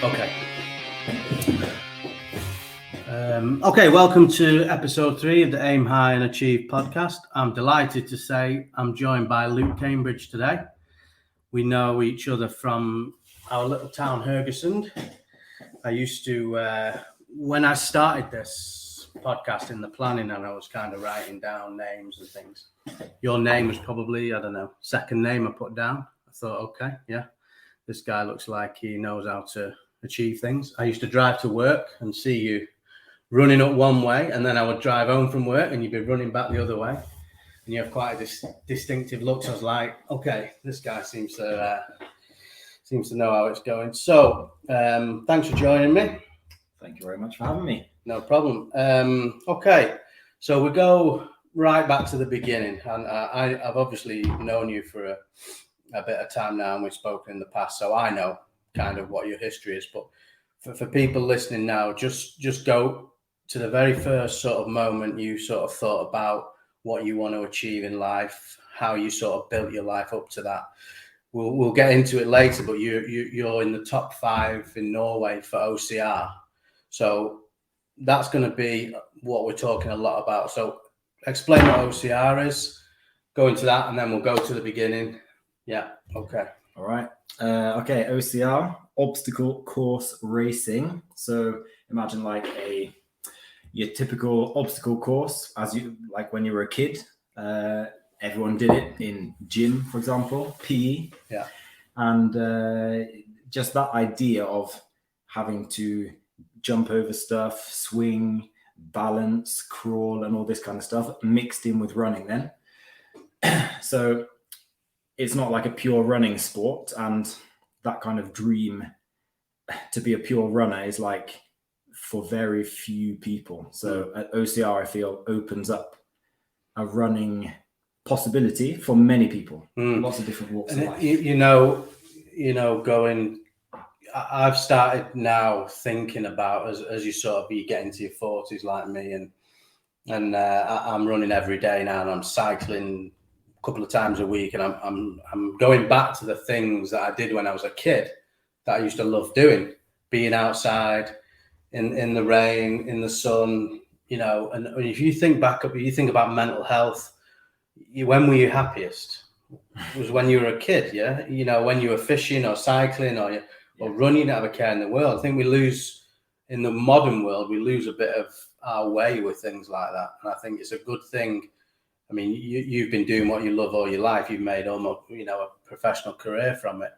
Okay. Okay, welcome to episode 3 of the Aim High and Achieve podcast. I'm delighted to say I'm joined by Luke Cambridge today. We know each other from our little town, Hergesund. I used to, when I started this podcast in the planning and I was kind of writing down names and things, your name was probably, I don't know, second name I put down. I thought, okay, yeah, this guy looks like he knows how to achieve things. I used to drive to work and see you running up one way, and then I would drive home from work and you'd be running back the other way, and you have quite a distinctive look. So I was like, okay, this guy seems to know how it's going. So thanks for joining me. Thank you very much for having me. No problem. Okay, so we go right back to the beginning, and I've obviously known you for a bit of time now, and we've spoken in the past, so I know kind of what your history is. But for people listening now, just go to the very first sort of moment you sort of thought about what you want to achieve in life, how you sort of built your life up to that. We'll get into it later, but you're in the top 5 in Norway for OCR. So that's going to be what we're talking a lot about. So explain what OCR is, go into that, and then we'll go to the beginning. Yeah, okay. All right. Okay, OCR, obstacle course racing. So imagine like your typical obstacle course, as you like when you were a kid. Everyone did it in gym, for example, PE. Yeah. And just that idea of having to jump over stuff, swing, balance, crawl, and all this kind of stuff mixed in with running then. So it's not like a pure running sport, and that kind of dream to be a pure runner is like for very few people. So at OCR, I feel opens up a running possibility for many people. Lots of different walks of life. You know, going. I've started now thinking about as you sort of be getting to your 40s like me, and I'm running every day now, and I'm cycling a couple of times a week, and I'm going back to the things that I did when I was a kid that I used to love doing, being outside in the rain, in the sun, you know. And if you think back up, you think about mental health, when were you happiest? It was when you were a kid, yeah? You know, when you were fishing or cycling or running, you have a care in the world. I think we lose, in the modern world, we lose a bit of our way with things like that. And I think it's a good thing. I mean, you've been doing what you love all your life. You've made almost, a professional career from it.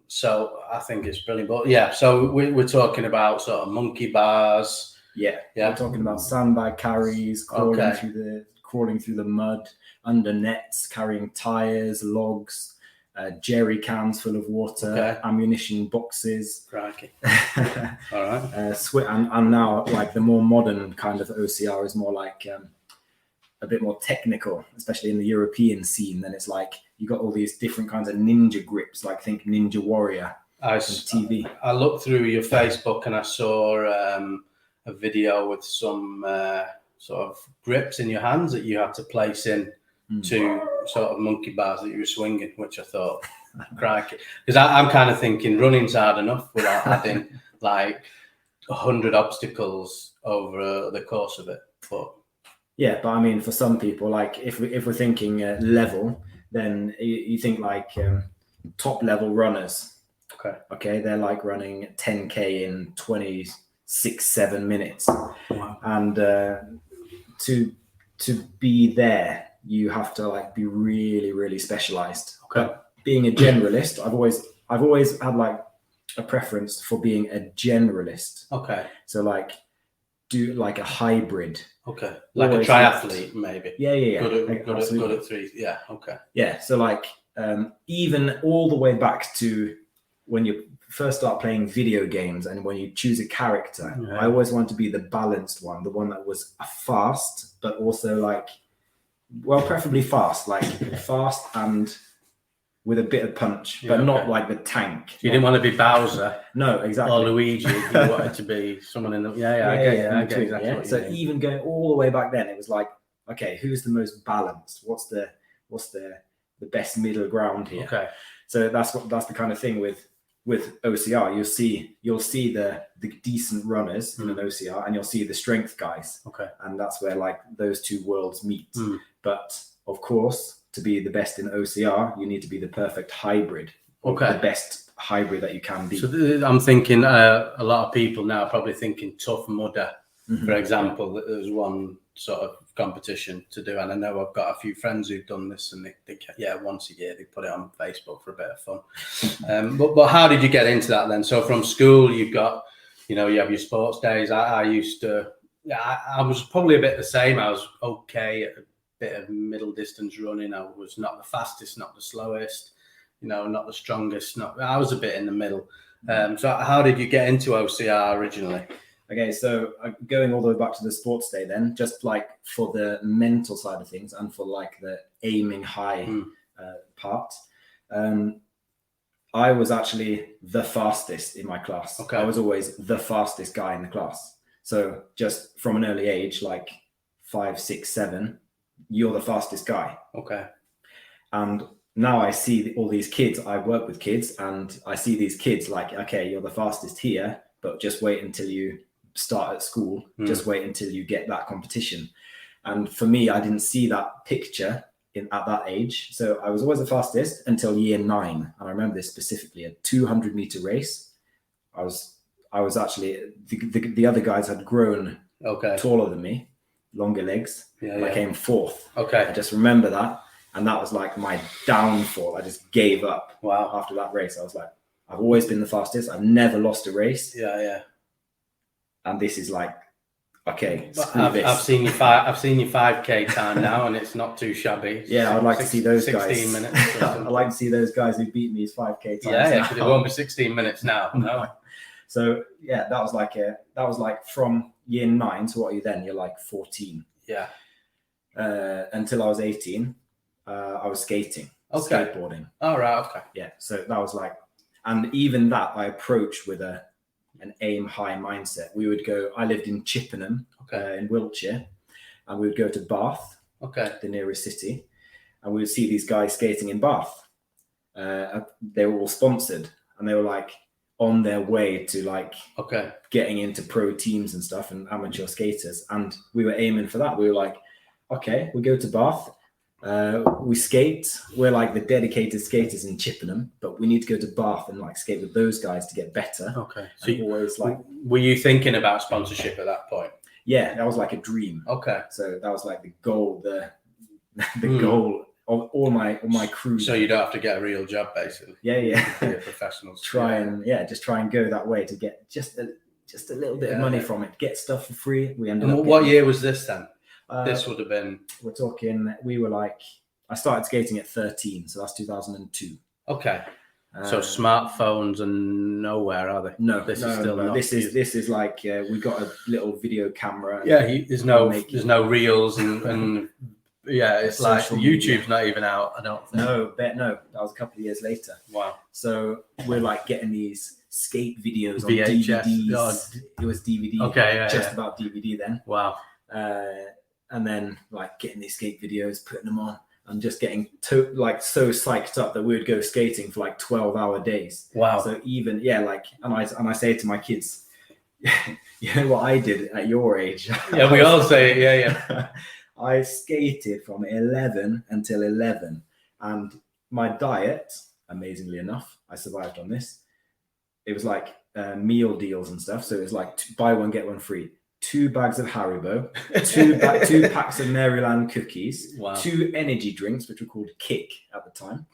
So I think it's brilliant. But yeah, so we're talking about sort of monkey bars. Yeah. We're talking about sandbag carries, crawling through the mud, under nets, carrying tires, logs, jerry cans full of water, ammunition boxes. Crikey. All right. And now, like, the more modern kind of OCR is more like a bit more technical, especially in the European scene. Then it's like you got all these different kinds of ninja grips, like think Ninja Warrior on TV. I looked through your Facebook and I saw a video with some sort of grips in your hands that you had to place in to sort of monkey bars that you were swinging, which I thought, crikey. Because I'm kind of thinking running's hard enough without adding like 100 obstacles over the course of it. But I mean, for some people, like if we're thinking level, then you think like top level runners. Okay, they're like running 10K in 26-7 minutes. Wow. And to be there, you have to like be really, really specialized. But being a generalist, I've always had like a preference for being a generalist. So like do like a hybrid. Like a triathlete, maybe. Yeah. Good at 3. Yeah. Yeah. So like even all the way back to when you first start playing video games and when you choose a character, I always want to be the balanced one, the one that was fast, but also like, well, preferably fast and with a bit of punch, but not like the tank. You didn't want to be Bowser. No, exactly. Or Luigi. You wanted to be someone in the... I get exactly what you So mean. even going all the way back then, it was like, okay, who's the most balanced? What's the best middle ground here? Okay. So that's the kind of thing with with OCR, you'll see the decent runners in an OCR, and you'll see the strength guys. Okay. And that's where like those two worlds meet. But of course, to be the best in OCR, you need to be the perfect hybrid. Okay. The best hybrid that you can be. So I'm thinking a lot of people now are probably thinking Tough Mudder, for example. There's one sort of competition to do, and I know I've got a few friends who've done this, and they once a year they put it on Facebook for a bit of fun. But how did you get into that then? So from school you've got, you have your sports days. I used to, I was probably a bit the same. I was okay at a bit of middle distance running. I was not the fastest, not the slowest, not the strongest. I was a bit in the middle. So how did you get into OCR originally? Okay, so going all the way back to the sports day then, just like for the mental side of things and for like the aiming high part, I was actually the fastest in my class. Okay. I was always the fastest guy in the class. So just from an early age, like 5, 6, 7, you're the fastest guy. Okay. And now I see all these kids, I work with kids, and I see these kids like, okay, you're the fastest here, but just wait until you start at school. Just wait until you get that competition. And for me, I didn't see that picture at that age. So I was always the fastest until year 9. And I remember this specifically, a 200-meter race. I was actually, the other guys had grown taller than me, longer legs. I came 4th. Okay. I just remember that. And that was like my downfall. I just gave up. Wow. After that race. I was like, I've always been the fastest. I've never lost a race. Yeah. And this is like, okay, I've seen your 5K time now, and it's not too shabby. Yeah, I'd like to see those 16 guys. 16 minutes. I'd like to see those guys who beat me as 5K times. Yeah, because it won't be 16 minutes now. No. So yeah, that was like from year 9 to what are you then? You're like 14. Yeah. Until I was 18, I was skating, skateboarding. Oh, right. Okay. Yeah. So that was like, and even that I approached with an aim high mindset. We would go, I lived in Chippenham in Wiltshire, and we would go to Bath, the nearest city, and we would see these guys skating in Bath. They were all sponsored, and they were like on their way to like getting into pro teams and stuff and amateur skaters. And we were aiming for that. We were like, okay, we go to Bath. We skate. We're like the dedicated skaters in Chippenham, but we need to go to Bath and like skate with those guys to get better. Okay. So always like, were you thinking about sponsorship at that point? Yeah, that was like a dream. Okay. So that was like the goal, the goal of all my crew. So you don't have to get a real job, basically. Yeah. Be a professional. Just try and go that way to get just a little bit of money from it. Get stuff for free. We ended up. What year was this then? This would have been. We're talking. We were like. I started skating at 13, so that's 2002. Okay. So smartphones and nowhere, are they? No, this is still not. This is like we got a little video camera. Yeah, there's no reels and yeah, it's like YouTube's not even out. I don't think. No, that was a couple of years later. Wow. So we're like getting these skate videos on VHS. DVDs. It was DVD. Okay, about DVD then. Wow. And then like getting these skate videos, putting them on. And just getting so psyched up that we would go skating for like 12-hour days. Wow. So even and I say to my kids, you know what I did at your age? Yeah, we all say it. Yeah. I skated from 11 until 11, and my diet, amazingly enough, I survived on this. It was like meal deals and stuff. So it was like buy one get one free. 2 bags of Haribo, 2 packs of Maryland cookies, 2 energy drinks, which were called Kick at the time.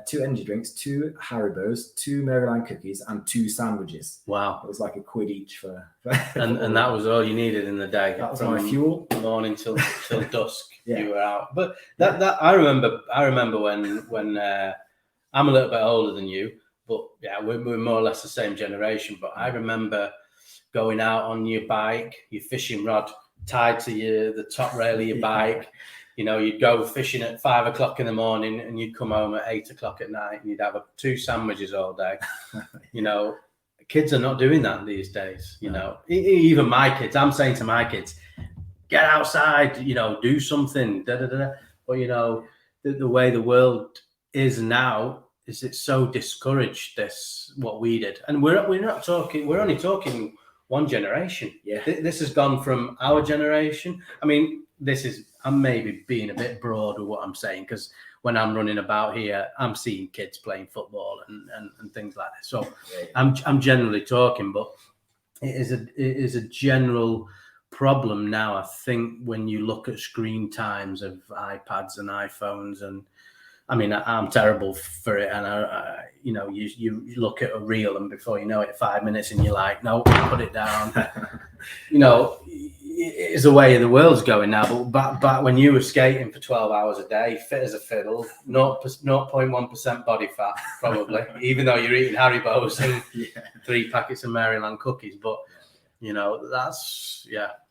2 energy drinks, 2 Haribos, 2 Maryland cookies, and 2 sandwiches. Wow. It was like £1 each for and that was all you needed in the day. That was my fuel. Morning till dusk. You were out. But that I remember when I'm a little bit older than you, but yeah, we're more or less the same generation. But I remember going out on your bike, your fishing rod tied to the top rail of your bike. You'd go fishing at 5 o'clock in the morning and you'd come home at 8 o'clock at night and you'd have 2 sandwiches all day. Kids are not doing that these days. Even my kids, I'm saying to my kids, get outside, do something. But, the way the world is now, is it's so discouraged, this what we did, and we're only talking one generation. Yeah. This has gone from our generation. I mean, I'm maybe being a bit broad with what I'm saying, because when I'm running about here, I'm seeing kids playing football and things like that. So I'm generally talking, but it is a general problem now. I think when you look at screen times of iPads and iPhones, and I mean, I'm terrible for it. And you look at a reel, and before you know it, 5 minutes, and you're like, no, put it down. It's the way the world's going now. But back when you were skating for 12 hours a day, fit as a fiddle, 0.1% body fat, probably, even though you're eating Haribos and 3 packets of Maryland cookies. But, that's,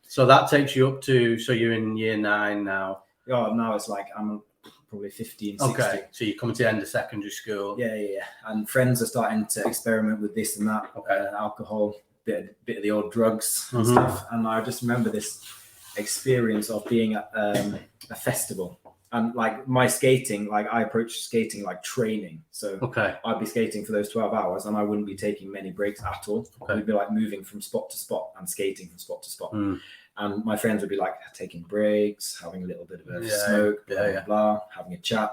So that takes you up to, so you're in year 9 now. Oh, now it's like I'm probably 15, 16. Okay, so you're coming to the end of secondary school. Yeah. And friends are starting to experiment with this and that, alcohol, bit of the old drugs and stuff. And I just remember this experience of being at a festival. And like my skating, like I approached skating like training. So I'd be skating for those 12 hours and I wouldn't be taking many breaks at all. We'd be like moving from spot to spot and skating from spot to spot. And my friends would be like taking breaks, having a little bit of a smoke, blah, having a chat.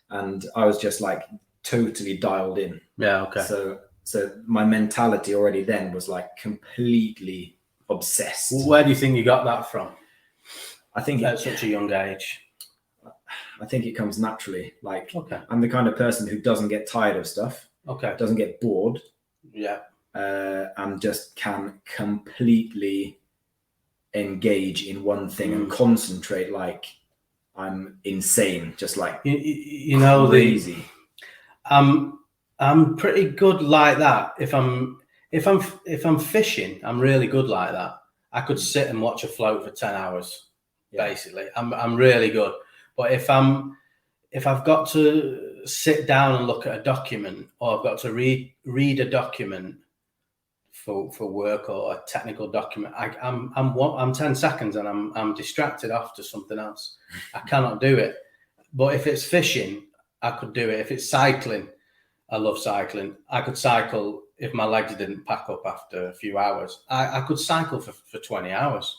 And I was just like totally dialed in. So my mentality already then was like completely obsessed. Where do you think you got that from? I think at such a young age. I think it comes naturally. Like I'm the kind of person who doesn't get tired of stuff. Doesn't get bored. And just can completely engage in one thing and concentrate like I'm insane, just like crazy. I'm pretty good like that. If I'm fishing, I'm really good like that. I could sit and watch a float for 10 hours, basically. I'm really good. But if I've got to sit down and look at a document, or I've got to read a document for work or a technical document, I'm 10 seconds and I'm distracted off to something else. I cannot do it. But if it's fishing, I could do it. If it's cycling, I love cycling. I could cycle if my legs didn't pack up after a few hours. I could cycle for 20 hours.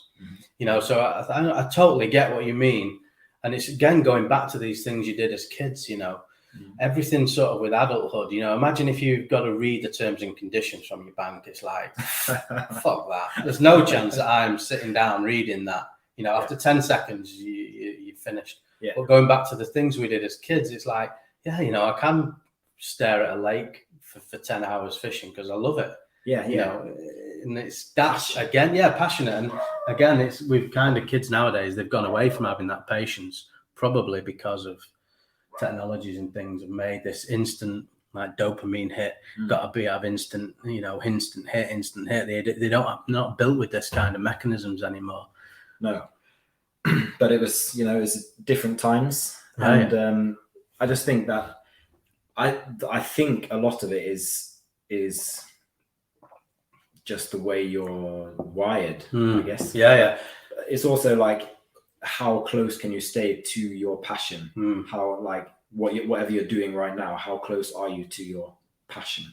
So I totally get what you mean. And it's again going back to these things you did as kids, everything sort of with adulthood. Imagine if you've got to read the terms and conditions from your bank. It's like, fuck that. There's no chance that I'm sitting down reading that. After 10 seconds, you've finished. But going back to the things we did as kids, it's like, I can stare at a lake for 10 hours fishing because I love it. And that's again, passionate. And again, it's with kind of kids nowadays, they've gone away from having that patience, probably because of technologies and things have made this instant like dopamine hit. Got to be have instant hit. They not built with this kind of mechanisms anymore. No, but it was different times, and I just think that I think a lot of it is just the way you're wired, I guess. It's also like, how close can you stay to your passion? How like whatever you're doing right now, how close are you to your passion?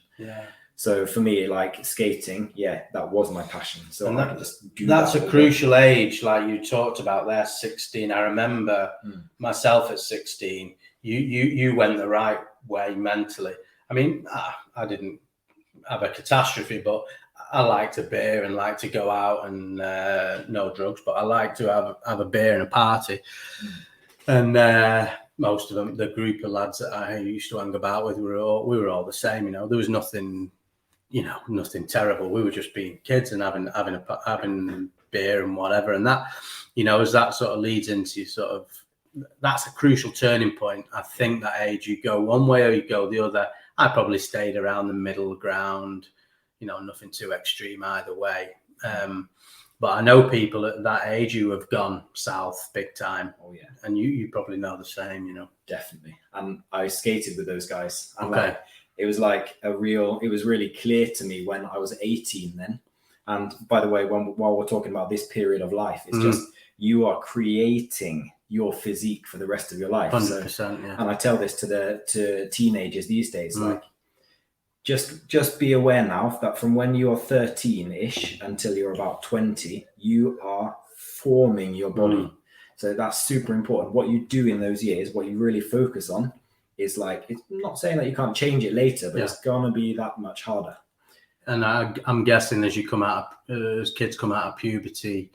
So for me, like skating, that was my passion. So and I could just do that's a crucial age, like you talked about there, 16. I remember myself at 16. You went the right way mentally. I mean, I didn't have a catastrophe, but I liked a beer and like to go out and no drugs, but I like to have a beer and a party. And most of them, the group of lads that I used to hang about with, we were all the same. There was nothing, nothing terrible. We were just being kids and having beer and whatever. And that, as that sort of leads into sort of, that's a crucial turning point. I think that age, you go one way or you go the other. I probably stayed around the middle ground. Nothing too extreme either way. But I know people at that age who have gone south big time. Oh yeah. And you probably know the same, Definitely. And I skated with those guys. And like, it was like it was really clear to me when I was 18 then. And by the way, while we're talking about this period of life, it's just, you are creating your physique for the rest of your life. 100%, so, yeah. And I tell this to teenagers these days, like, just be aware now that from when you're 13-ish until you're about 20, you are forming your body. So that's super important. What you do in those years, what you really focus on, is like, it's not saying that you can't change it later, but it's gonna be that much harder. And I'm guessing as you come out, as kids come out of puberty,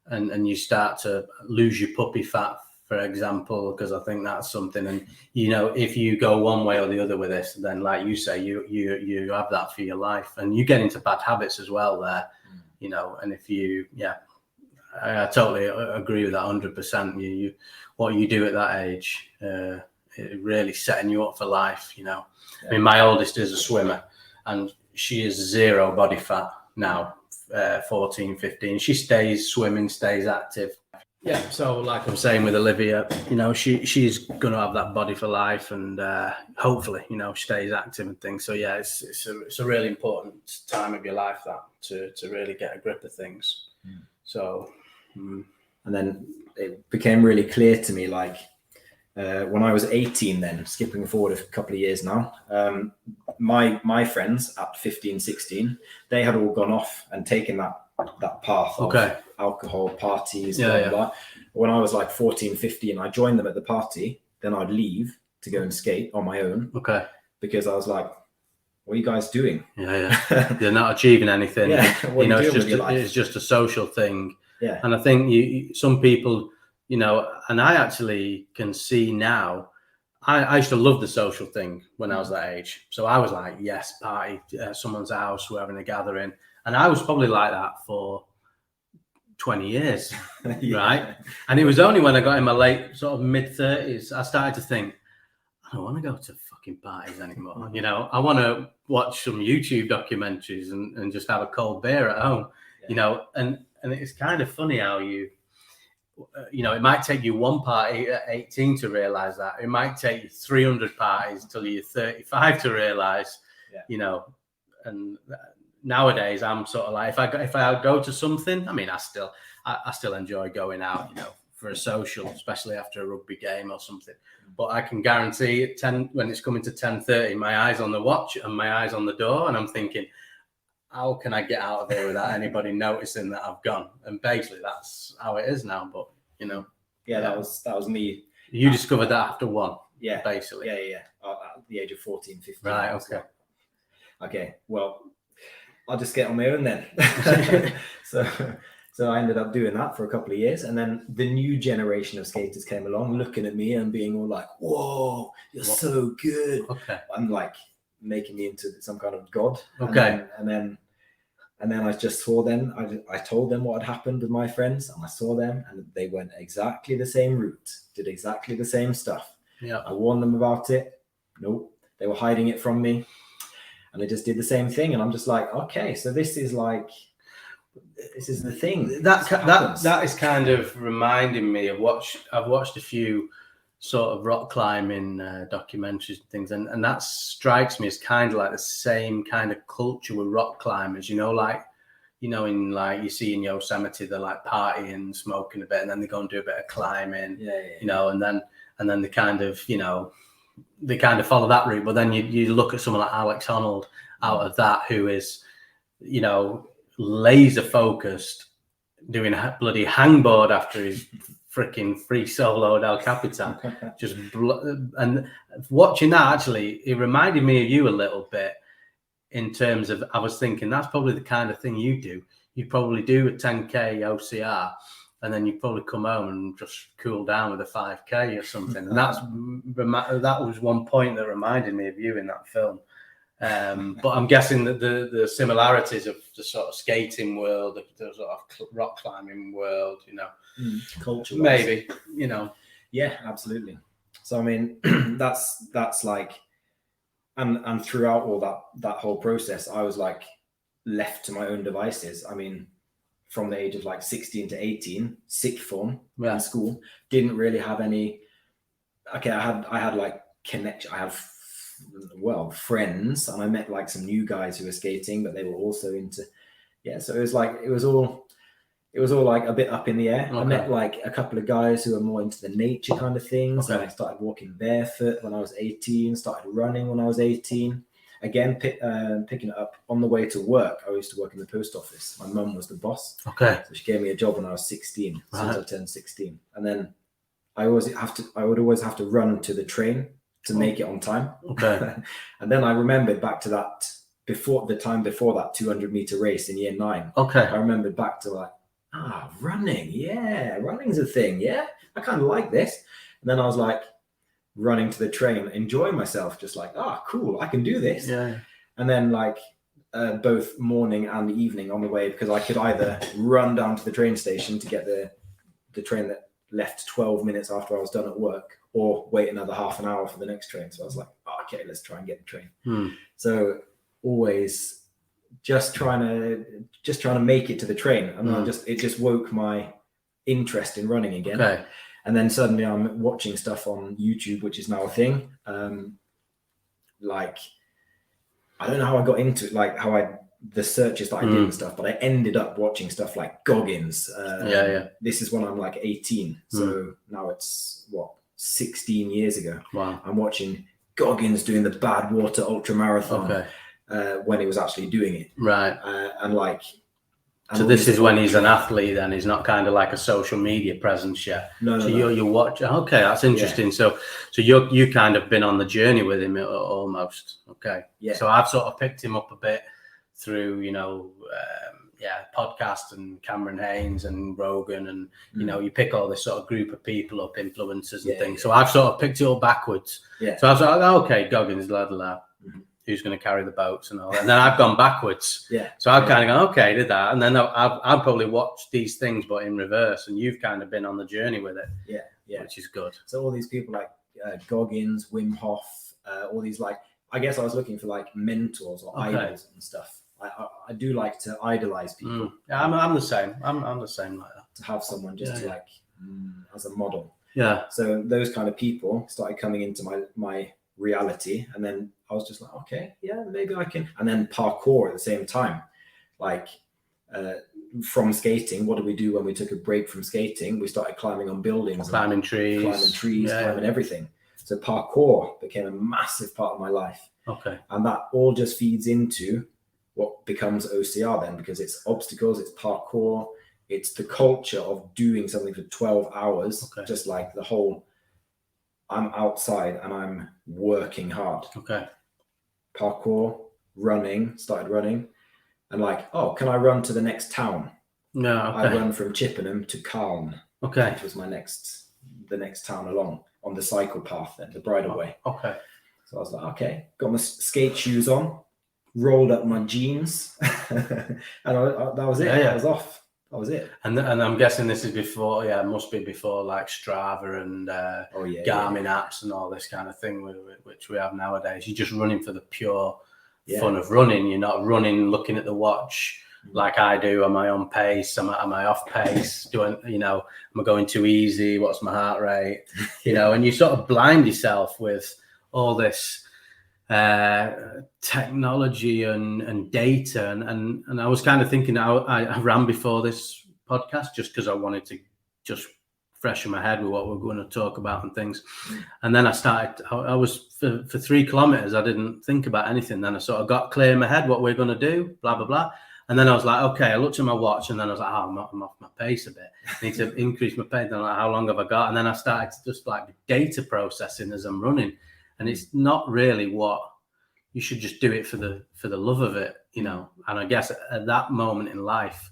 and you start to lose your puppy fat, for example, because I think that's something. And you know, if you go one way or the other with this, then like you say, you have that for your life, and you get into bad habits as well there. You know, and if you, I totally agree with that 100%. You what you do at that age, it really setting you up for life. You know, I mean, my oldest is a swimmer, and she is 0 body fat now, 14, 15. She stays swimming, stays active. Yeah, so like I'm saying with Olivia, you know, she's going to have that body for life, and hopefully, you know, stays active and things. So yeah, it's a really important time of your life, that to really get a grip of things. So, and then it became really clear to me, like, when I was 18, then skipping forward a couple of years now, my friends at 15, 16, they had all gone off and taken that path of alcohol, parties, blah, blah. When I was like 14, 15, I joined them at the party. Then I'd leave to go and skate on my own. Because I was like, what are you guys doing? You're not achieving anything. You know, it's just a social thing. And I think some people, you know, and I actually can see now, I used to love the social thing when I was that age. So I was like, yes, party at someone's house, we're having a gathering. And I was probably like that for 20 years, right? And it was only when I got in my late sort of mid-30s, I started to think, I don't want to go to fucking parties anymore. You know, I want to watch some YouTube documentaries and just have a cold beer at home, you know. And it's kind of funny how you know, it might take you one party at 18 to realize that. It might take you 300 parties till you're 35 to realize, you know. And nowadays, I'm sort of like, if I go to something, I mean, I still enjoy going out, you know, for a social, especially after a rugby game or something. But I can guarantee at 10, when it's coming to 10:30, my eyes on the watch and my eyes on the door, and I'm thinking, how can I get out of here without anybody noticing that I've gone? And basically, that's how it is now. But you know, that was me. You discovered that after one, basically. At the age of 14, 15. Right. Okay. Well, I'll just get on my own then. So I ended up doing that for a couple of years, and then the new generation of skaters came along, looking at me and being all like, "Whoa, you're so good!" I'm like making me into some kind of god. And then I just saw them. I told them what had happened with my friends, and I saw them, and they went exactly the same route, did exactly the same stuff. I warned them about it. Nope, they were hiding it from me, and they just did the same thing. And I'm just like, okay, so this is the thing. That is kind of reminding me of I've watched a few sort of rock climbing documentaries and things, and that strikes me as kind of like the same kind of culture with rock climbers, you know, like, you know, in like you see in Yosemite, they're like partying, smoking a bit, and then they go and do a bit of climbing, you know, and then they kind of, you know, they kind of follow that route. But then you look at someone like Alex Honnold out of that, who is, you know, laser focused, doing a bloody hangboard after his freaking free soloed El Capitan. And watching that, actually, it reminded me of you a little bit, in terms of, I was thinking that's probably the kind of thing you do. You'd probably do a 10K OCR, and then you'd probably come home and just cool down with a 5K or something. And that was one point that reminded me of you in that film. But I'm guessing that the similarities of the sort of skating world, the sort of rock climbing world, you know, culture, maybe, you know. Yeah, absolutely. So I mean, that's like, and throughout all that whole process, I was like left to my own devices. I mean, from the age of like 16 to 18, sixth form in school, didn't really have any. Okay, I had like connection. I have friends, and I met like some new guys who were skating, but they were also into, so it was like, it was all it was all like a bit up in the air. Okay. I met like a couple of guys who were more into the nature kind of things. Okay. And I started walking barefoot when I was 18, started running when I was 18. Again, picking it up on the way to work. I used to work in the post office. My mum was the boss. Okay. So she gave me a job when I was 16, Right. since I turned 16. And then I would always have to run to the train to make it on time. Okay. And then I remembered back to that before that 200-meter race in year 9. Okay. I remembered back to like, running. Yeah, running's a thing. Yeah, I kind of like this. And then I was like running to the train, enjoying myself, just like, cool, I can do this. Yeah. And then like both morning and evening on the way, because I could either run down to the train station to get the train that left 12 minutes after I was done at work, or wait another half an hour for the next train. So I was like, okay, let's try and get the train. So always just trying to make it to the train, and it just woke my interest in running again. Okay. And then suddenly I'm watching stuff on YouTube, which is now a thing. Like, I don't know how I got into it, like the searches that I did and stuff, but I ended up watching stuff like Goggins. This is when I'm like 18. So now it's 16 years ago. Wow. I'm watching Goggins doing the Badwater ultra marathon when he was actually doing it. Right. So this is when he's an athlete, then he's not kind of like a social media presence yet. No. So you watch. Okay, that's interesting. Yeah. So you kind of been on the journey with him almost. Okay. Yeah. So I've sort of picked him up a bit through, podcasts and Cameron Haynes and Rogan, and you pick all this sort of group of people up, influencers and things. So I've sort of picked it up backwards. Yeah. So I was like, okay, Goggins, lad. Who's going to carry the boats and all that. And then I've gone backwards. Yeah. So I've kind of gone, okay, did that. And then I've probably watched these things, but in reverse. And you've kind of been on the journey with it. Yeah. Yeah. Which is good. So all these people like Goggins, Wim Hof, all these, like, I guess I was looking for like mentors or idols and stuff. I do like to idolize people. Yeah, I'm the same. I'm the same like that. To have someone just to like as a model. Yeah. So those kind of people started coming into my reality, and then I was just like, okay, yeah, maybe I can. And then parkour at the same time, like from skating. What did we do when we took a break from skating? We started climbing on buildings, climbing trees, climbing everything. So parkour became a massive part of my life. Okay. And that all just feeds into what becomes OCR then, because it's obstacles, it's parkour, it's the culture of doing something for 12 hours, just like the whole, I'm outside and I'm working hard. Okay. Parkour, started running, and like, can I run to the next town? No. Okay. I run from Chippenham to Calne. Okay. Which was the next town along on the cycle path then, the bridleway. Okay. So I was like, okay, got my skate shoes on, rolled up my jeans, and that was it. Yeah. I was off. That was it. And I'm guessing this is before, must be before like Strava and Garmin apps and all this kind of thing, which we have nowadays. You're just running for the pure fun of running. You're not running looking at the watch like I do. Am I on pace? Am I off pace? Am I going too easy? What's my heart rate? And you sort of blind yourself with all this technology and data, and I was kind of thinking I ran before this podcast just because I wanted to just freshen my head with what we're going to talk about and things. And then I was for 3 kilometers, I didn't think about anything. Then I sort of got clear in my head what we're going to do, blah blah blah. And then I was like, okay, I looked at my watch, and then I was like, I'm off my pace a bit. I need to increase my pace. And I'm like, how long have I got? And then I started to just like data processing as I'm running. And it's not really what you should just do it for the love of it, And I guess at that moment in life,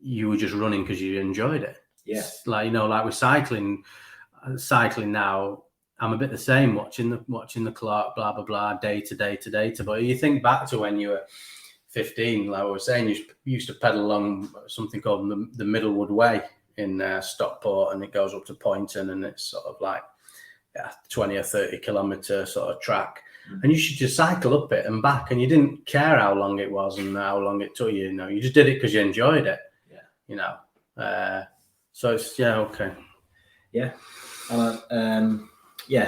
you were just running because you enjoyed it. Yeah. Like with cycling now, I'm a bit the same. Watching the clock, blah blah blah, day to day. But you think back to when you were 15, like I was saying, you used to pedal along something called the Middlewood Way in Stockport, and it goes up to Poynton, and it's sort of like 20 or 30 kilometer sort of track, and you should just cycle up it and back, and you didn't care how long it was and how long it took you. You just did it because you enjoyed it. So it's okay.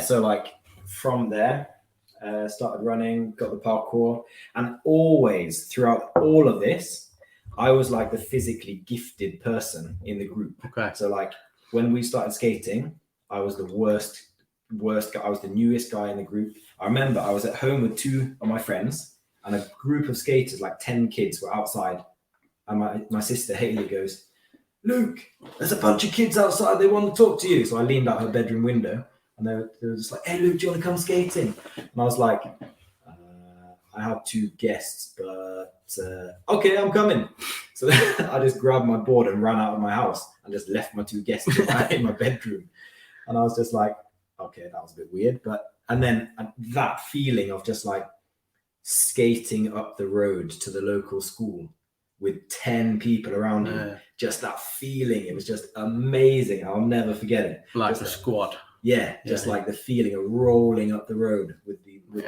So like from there, started running, got the parkour, and always throughout all of this, I was like the physically gifted person in the group. Okay. So like when we started skating, I was the worst guy. I was the newest guy in the group. I remember I was at home with 2 of my friends, and a group of skaters, like 10 kids, were outside. And my sister Haley goes, "Luke, there's a bunch of kids outside. They want to talk to you." So I leaned out her bedroom window, and they were just like, "Hey, Luke, do you want to come skating?" And I was like, "I have 2 guests, but okay, I'm coming." So I just grabbed my board and ran out of my house and just left my 2 guests in my bedroom. And I was just like, okay, that was a bit weird. And then that feeling of just like skating up the road to the local school with 10 people around you, just that feeling, it was just amazing. I'll never forget it. Like just a squad. Yeah, just like the feeling of rolling up the road with the group.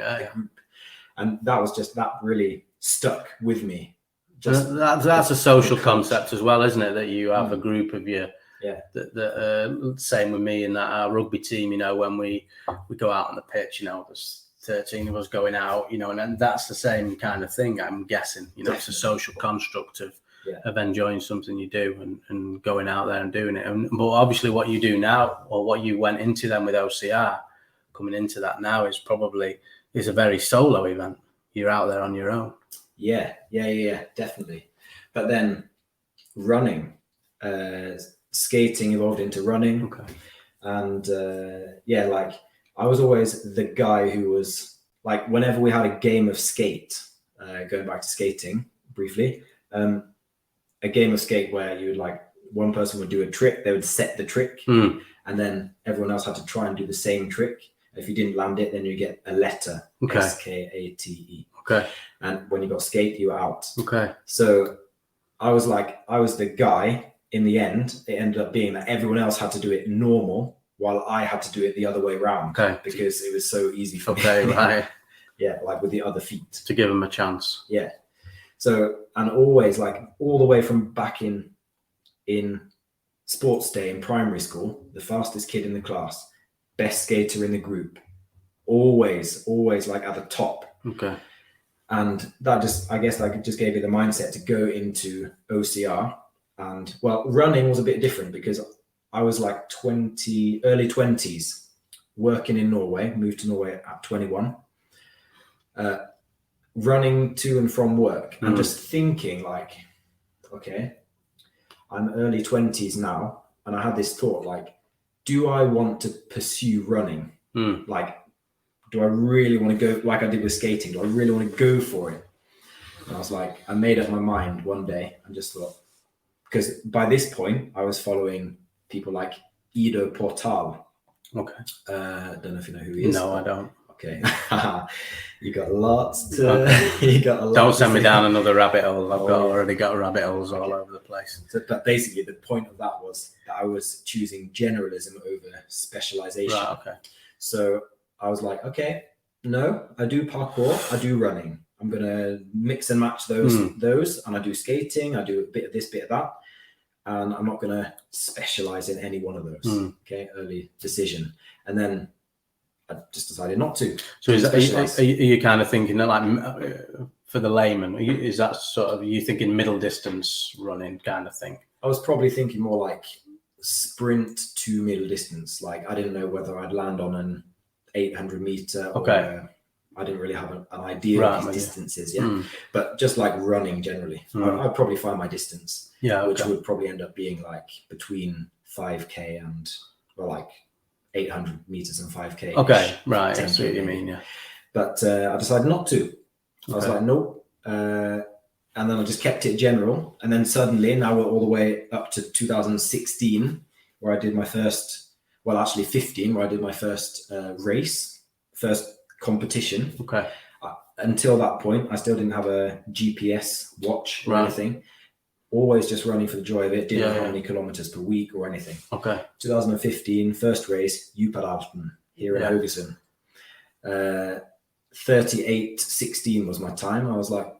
And that really stuck with me. That's a social concept as well, isn't it? That you have a group of you. Yeah. That same with me and our rugby team. You know, when we go out on the pitch, you know, there's 13 of us going out. You know, and that's the same kind of thing. I'm guessing. You know, Definitely. It's a social construct of enjoying something you do and going out there and doing it. But obviously, what you do now, or what you went into then with OCR, coming into that now is a very solo event. You're out there on your own. Yeah, definitely. But then running, skating evolved into running. Okay. And like I was always the guy who was like, whenever we had a game of skate, going back to skating briefly, a game of skate where you would like, one person would do a trick, they would set the trick, and then everyone else had to try and do the same trick. If you didn't land it, then you get a letter, SKATE. Okay. And when you got skate, you were out. Okay. So I was the guy. In the end, it ended up being that everyone else had to do it normal while I had to do it the other way around. Okay. Because it was so easy for me. Okay, right. Yeah, like with the other feet. To give them a chance. Yeah. So, and always like all the way from back in sports day in primary school, the fastest kid in the class, best skater in the group, always like at the top. Okay. And that just gave you the mindset to go into OCR. And well, running was a bit different because I was like early 20s, working in Norway, moved to Norway at 21, running to and from work and just thinking like, okay, I'm early 20s now. And I had this thought like, do I want to pursue running? Like, do I really want to go like I did with skating? Do I really want to go for it? And I was like, I made up my mind one day and just thought, because by this point I was following people like Ido Portal. Okay. Don't know if you know who he is. No, I don't. Okay. You got lots to. Okay. You got a lot. Don't send me down another rabbit hole. I've already got rabbit holes all over the place. So, but basically, the point of that was that I was choosing generalism over specialization. Right. Okay. So I was like, okay, no, I do parkour, I do running. I'm gonna mix and match those, and I do skating. I do a bit of this, bit of that. And I'm not going to specialize in any one of those. Okay, early decision. And then I just decided not to. So are you kind of thinking that, like, for the layman, is that sort of, you thinking middle distance running kind of thing? I was probably thinking more like sprint to middle distance. Like, I didn't know whether I'd land on an 800 meter or I didn't really have an idea of these distances. But just like running generally, I'd probably find my distance. Which would probably end up being like between 5K and like 800 meters and 5K. Okay, right. I see what you mean. Yeah. But I decided not to. I was like, nope. And then I just kept it general. And then suddenly, now we're all the way up to 2016, where I did my first, 15, where I did my first first competition. Okay. Until that point, I still didn't have a GPS watch or anything. Always just running for the joy of it. Didn't know how many kilometers per week or anything. Okay. 2015, first race, Djupadalten here in Haugesund. 38:16 was my time. I was like,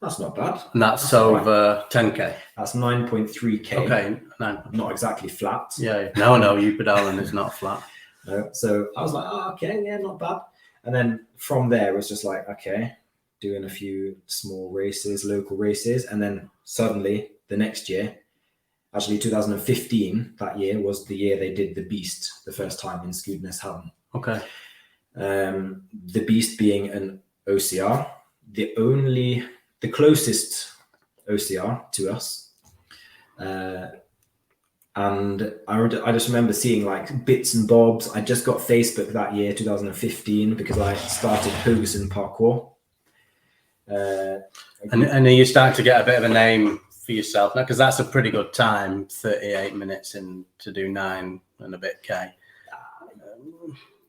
that's not bad. And that's over 10K. That's 9.3K. Okay. Not exactly flat. Yeah. No, Djupadalten is not flat. No. So I was like, okay, not bad. And then from there, it was just like, okay, doing a few small races, local races, and then suddenly the next year, actually 2015, that year was the year they did the Beast the first time in Skudeneshavn. Okay. The Beast being an OCR, the closest OCR to us. And I just remember seeing like bits and bobs. I just got Facebook that year, 2015, because I started Hogerson Parkour. And are you starting to get a bit of a name for yourself now? Because that's a pretty good time, 38 minutes in to do 9 and a bit K.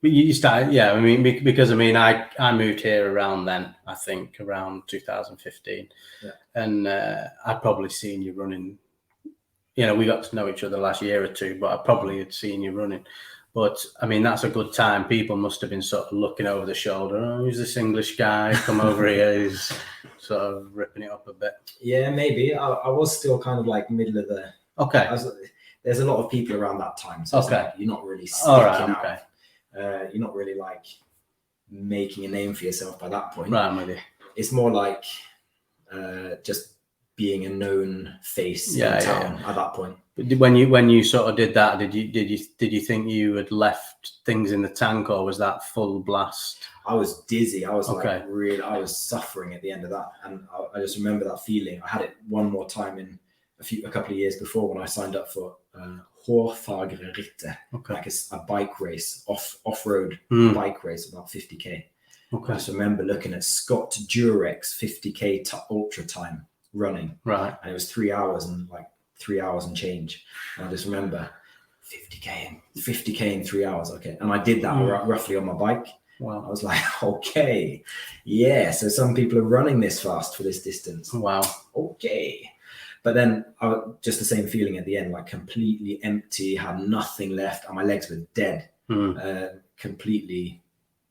But you started, yeah. I mean, because I mean, I moved here around then. I think around 2015, and I'd probably seen you running. You know, we got to know each other last year or two, but I probably had seen you running. But I mean, that's a good time. People must have been sort of looking over the shoulder. Oh, who's this English guy? Come over here. He's sort of ripping it up a bit. Yeah, maybe. I was still kind of like middle of the. Okay. There's a lot of people around that time, so okay. Like you're not really sticking out. Okay. You're not really like making a name for yourself by that point. Right, I'm with you. It's more like just being a known face in town at that point. But when you sort of did that, did you think you had left things in the tank, or was that full blast? I was dizzy. I was like really, I was suffering at the end of that, and I just remember that feeling. I had it one more time in a couple of years before when I signed up for Hårfagerrittet, like a bike race, off-road bike race, about 50k. I just remember looking at Scott Jurek's 50k ultra time running, right, and it was 3 hours and change. And I just remember 50k in 3 hours. Okay, and I did that roughly on my bike. Wow. I was like, okay, yeah. So some people are running this fast for this distance. Wow. Okay. But then just the same feeling at the end, like completely empty, had nothing left, and my legs were dead. Completely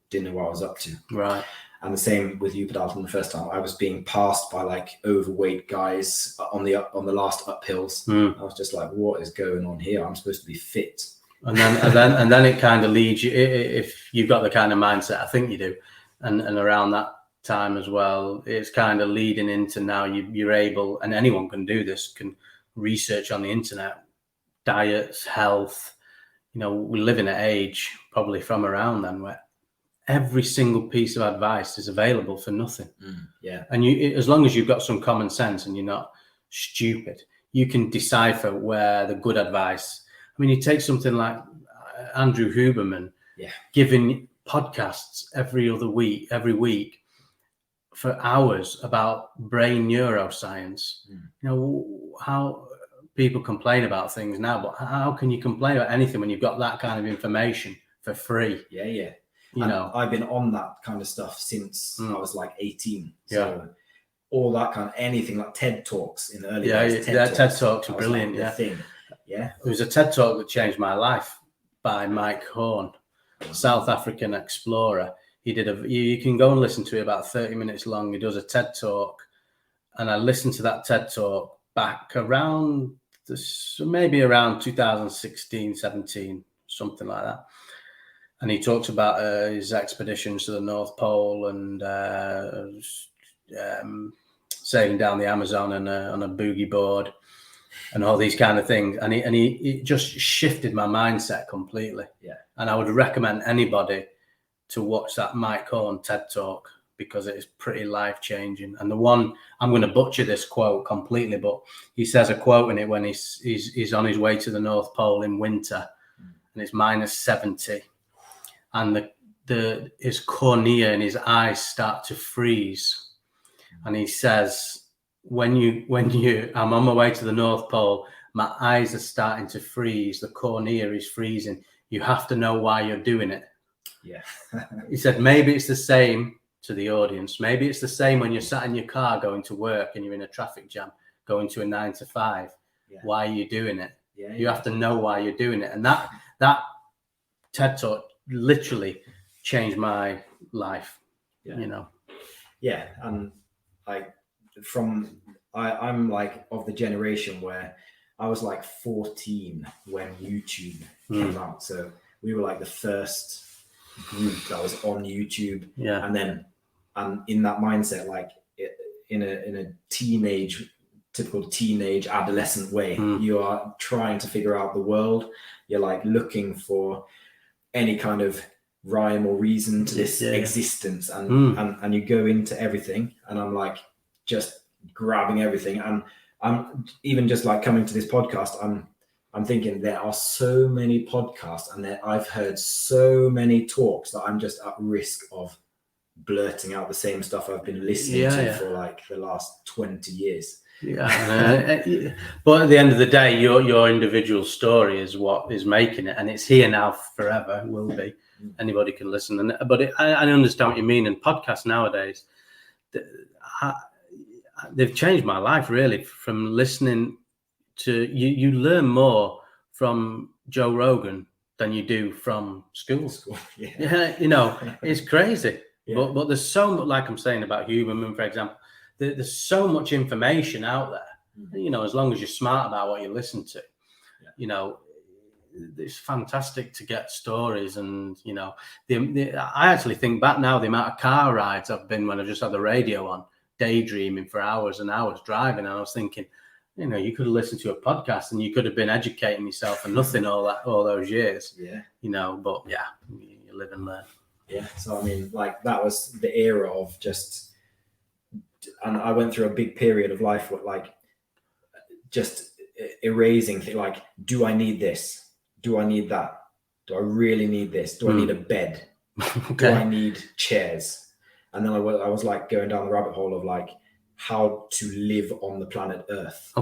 didn't know what I was up to. Right. And the same with Djupedalen the first time. I was being passed by like overweight guys on the last uphills. I was just like, what is going on here? I'm supposed to be fit. And then it kind of leads you, if you've got the kind of mindset I think you do, and around that time as well, it's kind of leading into now you're able, and anyone can do this, can research on the internet, diets, health. You know, we live in an age probably from around then where every single piece of advice is available for nothing. Yeah. And as long as you've got some common sense and you're not stupid, you can decipher where the good advice. I mean, you take something like Andrew Huberman, giving podcasts every week for hours about brain neuroscience. You know, how people complain about things now, but how can you complain about anything when you've got that kind of information for free? Yeah. You know, I've been on that kind of stuff since I was like 18. So all that kind of anything like TED Talks in the early days. TED Talks are brilliant. Like there was a TED Talk that changed my life by Mike Horn, South African explorer. He did you can go and listen to it, about 30 minutes long. He does a TED Talk, and I listened to that TED Talk back around maybe around 2016, 17, something like that. And he talks about his expeditions to the North Pole and sailing down the Amazon on a boogie board and all these kind of things. And he just shifted my mindset completely. Yeah. And I would recommend anybody to watch that Mike Horn TED Talk, because it is pretty life-changing. And the one, I'm going to butcher this quote completely, but he says a quote in it when he's on his way to the North Pole in winter and it's -70. And his cornea and his eyes start to freeze. And he says, when I'm on my way to the North Pole, my eyes are starting to freeze. The cornea is freezing. You have to know why you're doing it. Yeah. He said, maybe it's the same to the audience. Maybe it's the same when you're sat in your car going to work and you're in a traffic jam, going to a 9 to 5. Yeah. Why are you doing it? Yeah, you have to know why you're doing it. And that TED Talk literally changed my life. You know. Yeah, and I'm like of the generation where I was like 14 when YouTube came out, so we were like the first group that was on YouTube. And then and in that mindset, like in a typical teenage adolescent way, you are trying to figure out the world. You're like looking for any kind of rhyme or reason to this existence, and you go into everything, and I'm like just grabbing everything. And I'm even just like coming to this podcast, I'm thinking there are so many podcasts, and I've heard so many talks that I'm just at risk of blurting out the same stuff I've been listening to for like the last 20 years. But at the end of the day, your individual story is what is making it, and it's here now forever. Will be. Anybody can listen, I understand what you mean. And podcasts nowadays, they've changed my life really. From listening to you learn more from Joe Rogan than you do from school. It's crazy. But there's so much, like I'm saying about Huberman, for example. There's so much information out there, as long as you're smart about what you listen to, it's fantastic to get stories. And, I actually think back now, the amount of car rides I've been when I've just had the radio on, daydreaming for hours and hours driving. And I was thinking, you could have listened to a podcast and you could have been educating yourself for nothing all those years, but you live and learn. Yeah. So, I mean, like that was the era of and I went through a big period of life with like just erasing things like, do I need this? Do I need that? Do I really need this? Do I need a bed? Do I need chairs? And then I was like going down the rabbit hole of like how to live on the planet Earth.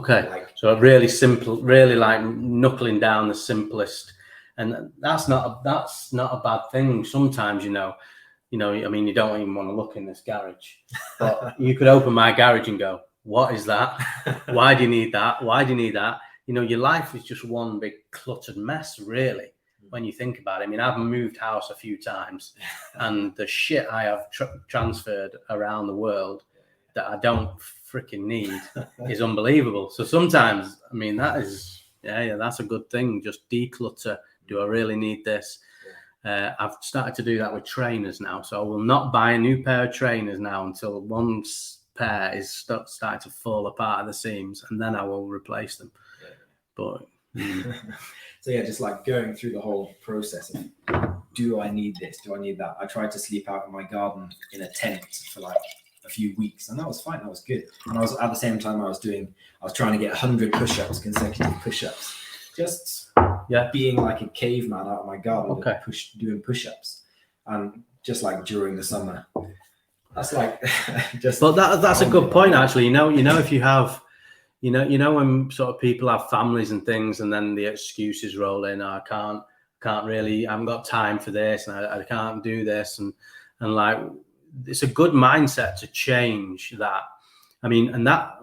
So really simple, really like knuckling down the simplest. And that's not a bad thing. Sometimes, I mean, you don't even want to look in this garage, but you could open my garage and go, what is that? Why do you need that? Why do you need that? Your life is just one big cluttered mess, really, when you think about it. I mean, I've moved house a few times, and the shit I have transferred around the world that I don't freaking need is unbelievable. So sometimes, I mean, that is, that's a good thing. Just declutter. Do I really need this? I've started to do that with trainers now. So I will not buy a new pair of trainers now until one pair is starting to fall apart at the seams, and then I will replace them. But so just like going through the whole process of, do I need this? Do I need that? I tried to sleep out in my garden in a tent for like a few weeks, and that was fine. That was good. And I was at the same time I was trying to get 100 push-ups, consecutive push-ups. Just being like a caveman out of my garden, doing push-ups, and just like during the summer, that's like just. But that's a good point, actually. If you have, when sort of people have families and things, and then the excuses roll in. I can't really. I haven't got time for this, and I can't do this, and like it's a good mindset to change that. I mean, and that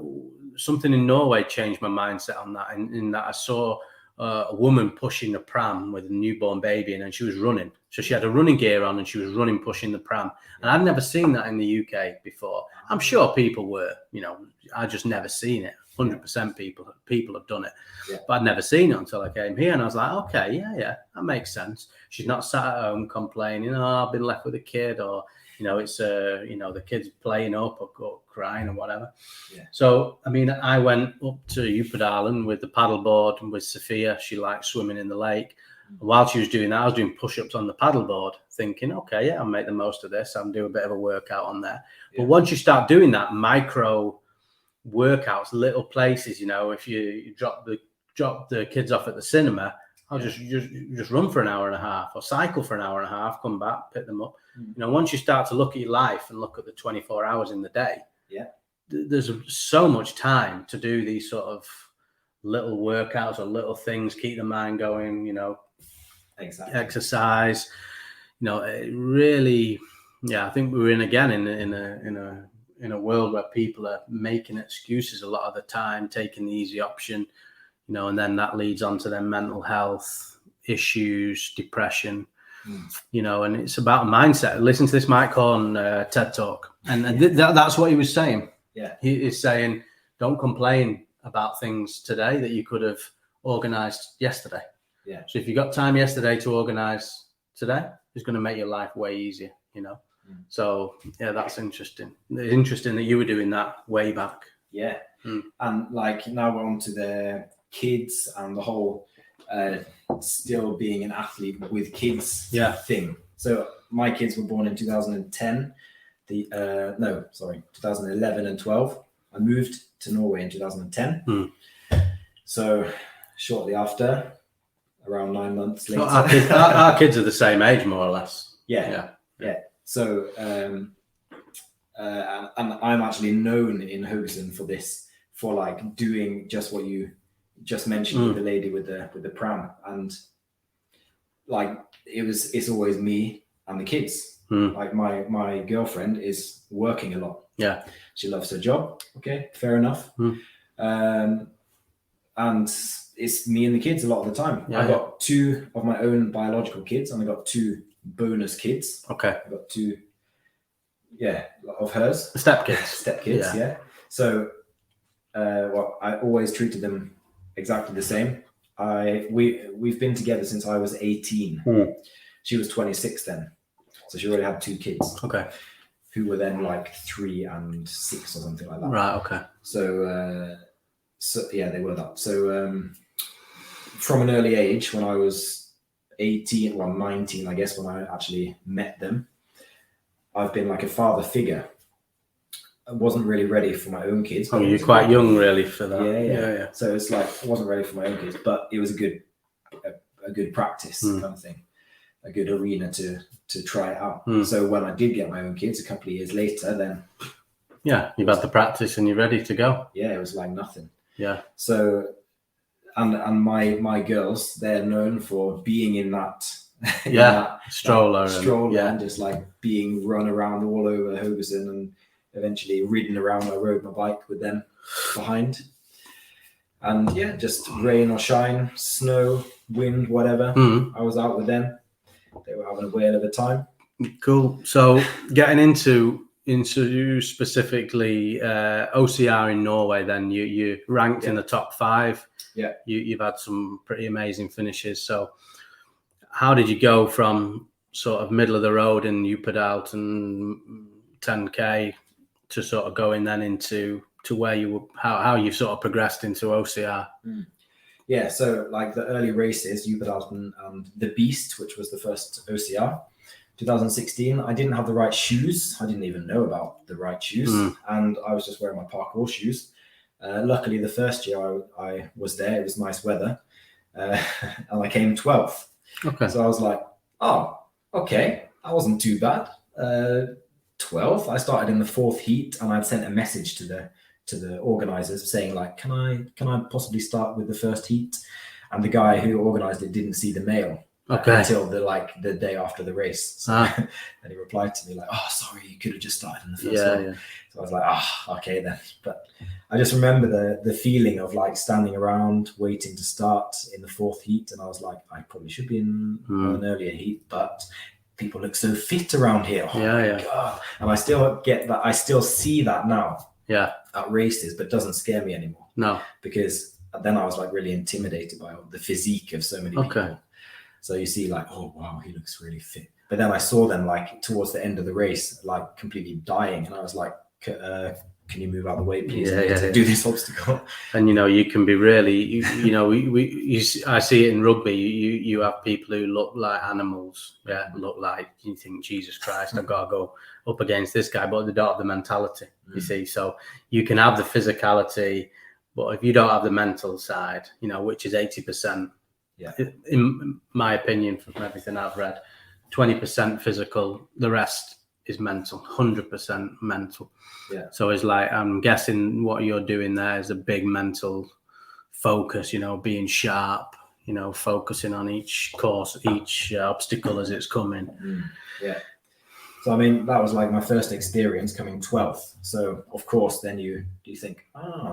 something in Norway changed my mindset on that. In that I saw a woman pushing a pram with a newborn baby, and she was running. So she had a running gear on, and she was running, pushing the pram. And I'd never seen that in the UK before. I'm sure people were, I just never seen it. 100% people have done it, but I'd never seen it until I came here, and I was like, okay, that makes sense. She's not sat at home complaining, I've been left with a kid, or it's the kid's playing up or crying or whatever. So I mean, I went up to Upadalen with the paddleboard and with Sophia. She likes swimming in the lake. And while she was doing that, I was doing push-ups on the paddleboard, thinking, okay, I'll make the most of this. I'll do a bit of a workout on there. But once you start doing that micro workouts, little places, if you drop the kids off at the cinema, I'll just run for an hour and a half, or cycle for an hour and a half, come back, pick them up. Once you start to look at your life and look at the 24 hours in the day, there's so much time to do these sort of little workouts or little things, keep the mind going, exercise, it really, I think we're in a world where people are making excuses a lot of the time, taking the easy option, and then that leads on to their mental health issues, depression, and it's about a mindset. Listen to this Mike Horn TED Talk, and that's what he was saying. He is saying, don't complain about things today that you could have organized yesterday. So if you got time yesterday to organize today, it's going to make your life way easier, So yeah, that's interesting. It's interesting that you were doing that way back. Yeah. And like now we're on to the kids and the whole still being an athlete with kids thing. So my kids were born in 2010. 2011 and 12. I moved to Norway in 2010. So shortly after, around 9 months later. So our kids are the same age, more or less. Yeah. So, and I'm actually known in Haugesund for this, for like doing just what you just mentioned with the lady with the pram, and like it's always me and the kids. Like my girlfriend is working a lot. Yeah, she loves her job. Okay, fair enough. And it's me and the kids a lot of the time. I got 2 of my own biological kids, and I got 2 bonus kids. Okay, I got 2. Of hers. Stepkids. Yeah. So, I always treated them exactly the same. We've been together since I was 18. She was 26 then, so she already had 2 kids. Okay. Who were then like 3 and 6 or something like that. Right. Okay. So they were that. So from an early age, when I was 19, I guess, when I actually met them, I've been like a father figure. I wasn't really ready for my own kids. Oh, you're quite young, really, for that. Yeah. So it's like I wasn't ready for my own kids, but it was a good practice kind of thing, a good arena to try it out. So when I did get my own kids a couple of years later, then you've had the practice and you're ready to go. Yeah, it was like nothing. Yeah. So and my girls, they're known for being in that. Stroller and just like being run around all over Haugesund, and eventually ridden around. I rode my bike with them behind, and just rain or shine, snow, wind, whatever. I was out with them. They were having a whale of a time. Cool. So getting into specifically OCR in Norway, then you ranked in the top 5. Yeah, you've had some pretty amazing finishes. So how did you go from sort of middle of the road and you put out and 10K to sort of going then into where you were, how you sort of progressed into OCR? Yeah, so like the early races, you put out and the Beast, which was the first OCR, 2016. I didn't have the right shoes. I didn't even know about the right shoes, and I was just wearing my parkour shoes. Luckily, the first year I was there, it was nice weather, and I came 12th. Okay. So I was like, oh, okay, that wasn't too bad. 12th. I started in the 4th heat, and I'd sent a message to the organizers saying like, can I possibly start with the first heat? And the guy who organized it didn't see the mail until the day after the race. So and he replied to me like, oh, sorry, you could have just started in the first one. Yeah. So I was like, okay then. But I just remember the feeling of like standing around waiting to start in the 4th heat, and I was like, I probably should be in an earlier heat, but people look so fit around here. Oh my God. And I still get that. I still see that now. Yeah. At races, but it doesn't scare me anymore. No. Because then I was like really intimidated by the physique of so many people. So you see like, oh wow, he looks really fit. But then I saw them like towards the end of the race, like completely dying, and I was like, can you move out of the way, please? To do this obstacle. And you can be really, I see it in rugby. You have people who look like animals. Yeah, look like you think, Jesus Christ, I've got to go up against this guy, but they don't have the mentality. You see, so you can have the physicality, but if you don't have the mental side, which is 80%. Yeah. In my opinion, from everything I've read, 20% physical, the rest is mental, 100% mental. Yeah. So it's like, I'm guessing what you're doing there is a big mental focus, being sharp, focusing on each course, each obstacle as it's coming. Yeah. So, I mean, that was like my first experience coming 12th. So, of course, then you think,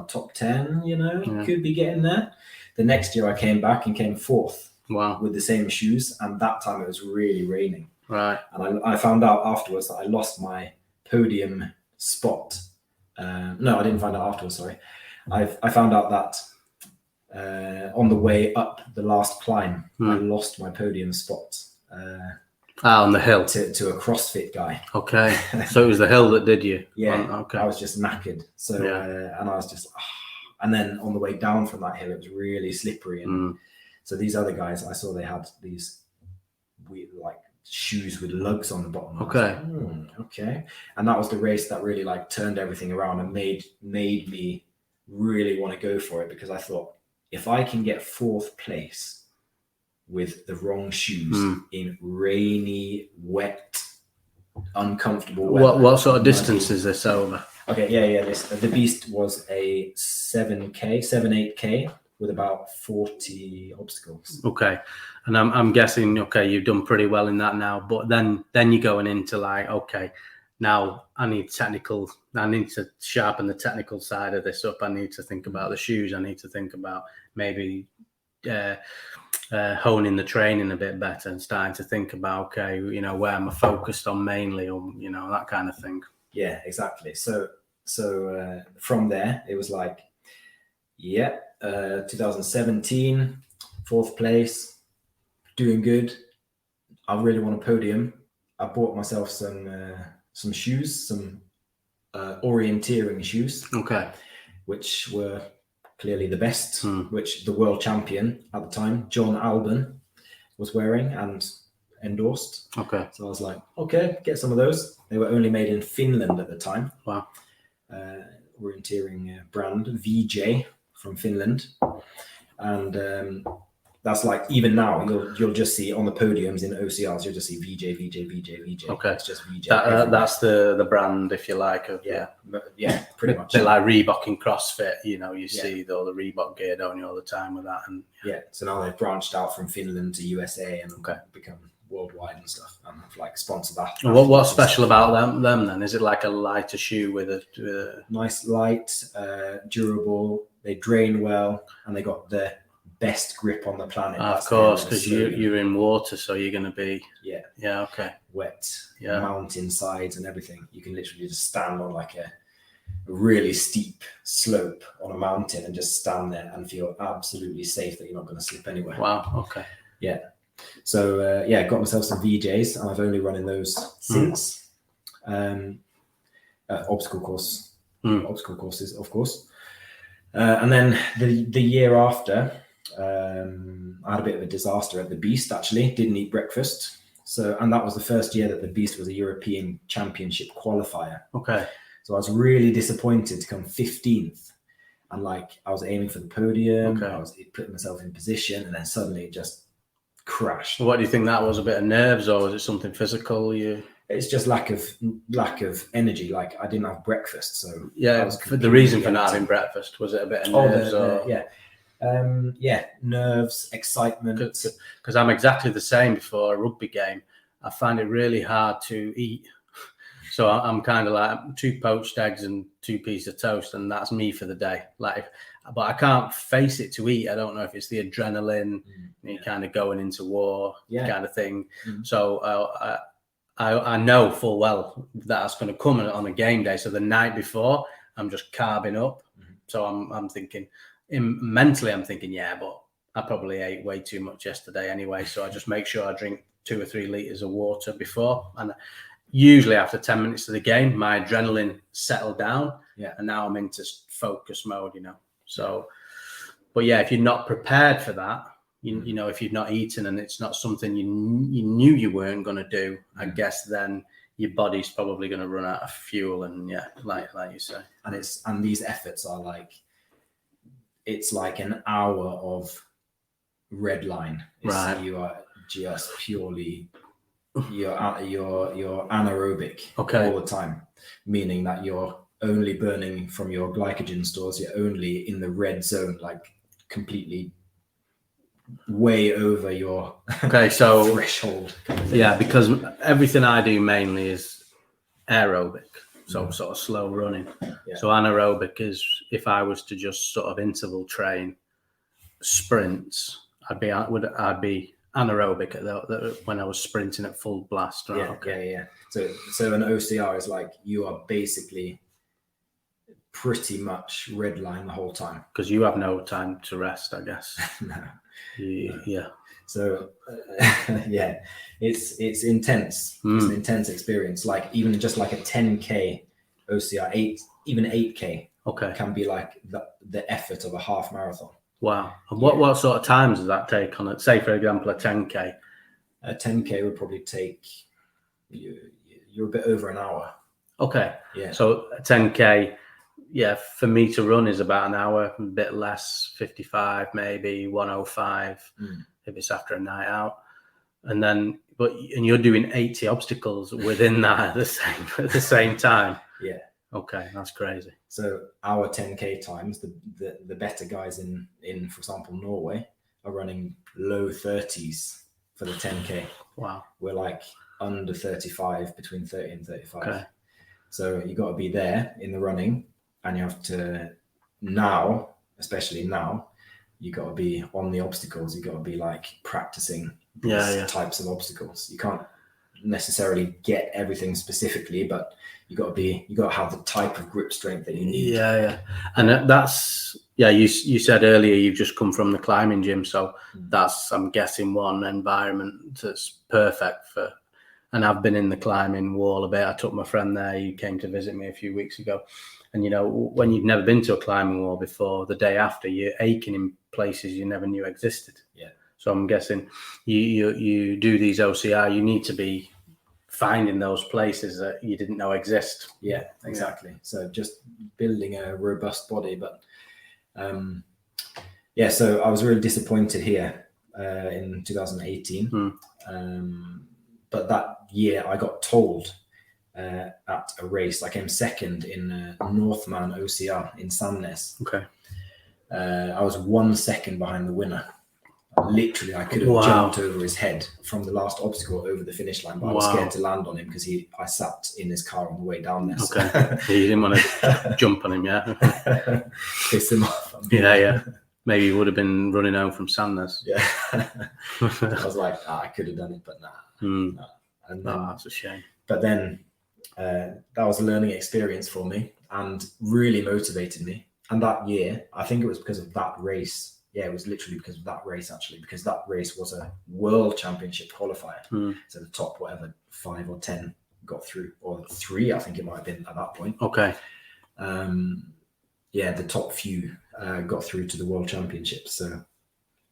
top 10, you could be getting there. The next year I came back and came 4th. Wow. With the same shoes. And that time it was really raining. Right. And I found out afterwards that I lost my podium spot. No, I didn't find out afterwards, sorry. I found out that on the way up the last climb, I lost my podium spot. On the hill. To a CrossFit guy. Okay. So it was the hill that did you? Yeah. Okay. I was just knackered. So, and I was just, and then on the way down from that hill, it was really slippery. And so these other guys, I saw they had these weird, like, shoes with lugs on the bottom. Okay. Like, okay. And that was the race that really like turned everything around and made me really want to go for it, because I thought, if I can get 4th place with the wrong shoes in rainy, wet, uncomfortable weather. What sort of distance is this over? Okay, yeah. The Beast was a 8K with about 40 obstacles. Okay, and I'm guessing, okay, you've done pretty well in that now, but then you're going into like, okay, now I need to sharpen the technical side of this up. I need to think about the shoes. I need to think about maybe honing the training a bit better and starting to think about, okay, where am I focused on mainly, or that kind of thing. Yeah, exactly. So from there it was like, 2017, 4th place, doing good. I really want a podium. I bought myself some shoes, some orienteering shoes. Okay. Which were clearly the best, which the world champion at the time, John Alban, was wearing and endorsed. Okay. So I was like, okay, get some of those. They were only made in Finland at the time. Wow. Orienteering brand, VJ from Finland. And that's like, even now, you'll just see on the podiums in OCRs, you'll just see VJ. Okay. It's just VJ. That's the brand, if you like. Yeah, pretty much. They're like Reebok in CrossFit, you see all the Reebok gear, don't you, all the time with that. And so now they've branched out from Finland to USA and become worldwide and stuff, and have like sponsored that. What's special about them then? Is it like a lighter shoe with a nice, light, durable? They drain well, and they got the best grip on the planet. Of course, because you're in water, so you're going to be wet, mountain sides and everything. You can literally just stand on like a really steep slope on a mountain and just stand there and feel absolutely safe that you're not going to slip anywhere. Wow. Okay. Yeah. So got myself some VJs, and I've only run in those since. Obstacle courses, of course. And then the year after, I had a bit of a disaster at the Beast. Actually, didn't eat breakfast. And that was the first year that the Beast was a European Championship qualifier. Okay. So I was really disappointed to come 15th, and like I was aiming for the podium. Okay. I was putting myself in position, and then suddenly it just crashed. What do you think that was? A bit of nerves, or was it something physical? It's just lack of energy. Like, I didn't have breakfast, so the reason for not having breakfast, was it a bit of nerves? Nerves, excitement. Because I'm exactly the same before a rugby game. I find it really hard to eat, so I'm kind of like 2 poached eggs and 2 pieces of toast, and that's me for the day. Like, but I can't face it to eat. I don't know if it's the adrenaline, you're kind of going into war kind of thing. So I know full well that's going to come on a game day. So the night before, I'm just carbing up. So I'm thinking, mentally, I'm thinking, but I probably ate way too much yesterday anyway. So I just make sure I drink 2 or 3 liters of water before. And usually after 10 minutes of the game, my adrenaline settled down. And now I'm into focus mode, So, but if you're not prepared for that, if you've not eaten and it's not something you knew you weren't going to do, I guess then your body's probably going to run out of fuel. And like you say, and these efforts are like, it's like an hour of red line. Right. You are just purely you're anaerobic all the time, meaning that you're only burning from your glycogen stores. You're only in the red zone, like completely way over your threshold. Because everything I do mainly is aerobic, so sort of slow running. So anaerobic is if I was to just sort of interval train sprints, I'd be anaerobic when I was sprinting at full blast. Right? So an OCR is like, you are basically pretty much red line the whole time, because you have no time to rest, I guess. No. So yeah, it's intense. It's an intense experience. Like even just like a 10K OCR, even 8K can be like the effort of a half marathon. Wow. And what sort of times does that take on it? Say, for example, a 10K. A 10K would probably take you're a bit over an hour. Okay. Yeah. So a 10K, yeah, for me to run is about an hour, a bit less, 55, maybe 105 if it's after a night out. And then, and you're doing 80 obstacles within that at the same time. Yeah. Okay, that's crazy. So our 10K times, the better guys in, for example, Norway are running low 30s for the 10K. Wow. We're like under 35, between 30 and 35. Okay. So you got to be there in the running, and you have to now, especially now, you got to be on the obstacles. You got to be like practicing these types of obstacles. You can't necessarily get everything specifically, but you got to have the type of grip strength that you need. Yeah. And that's you said earlier you've just come from the climbing gym, so that's, I'm guessing, one environment that's perfect for. And I've been in the climbing wall a bit. I took my friend there. He came to visit me a few weeks ago. And, you know, when you've never been to a climbing wall before, the day after, you're aching in places you never knew existed. Yeah. So I'm guessing you do these OCR, you need to be finding those places that you didn't know exist. Yeah, exactly. Yeah. So just building a robust body. But, so I was really disappointed here in 2018. But that year I got told at a race, I came second in Northman OCR in Sandnes. Okay. I was 1 second behind the winner. Literally, I could have jumped over his head from the last obstacle over the finish line, but I was scared to land on him because I sat in his car on the way down there. So. Okay. You didn't want to jump on him, yeah? Piss him off. Yeah. Maybe you would have been running home from Sandnes. Yeah. I was like, I could have done it, but nah. Nah. And then, that's a shame. But then that was a learning experience for me and really motivated me. And that year, I think it was because of that race. Yeah, it was literally because of that race, actually, because that race was a world championship qualifier. So the top, 5 or 10 got through, or 3, I think it might have been at that point. Okay. The top few got through to the world championships. So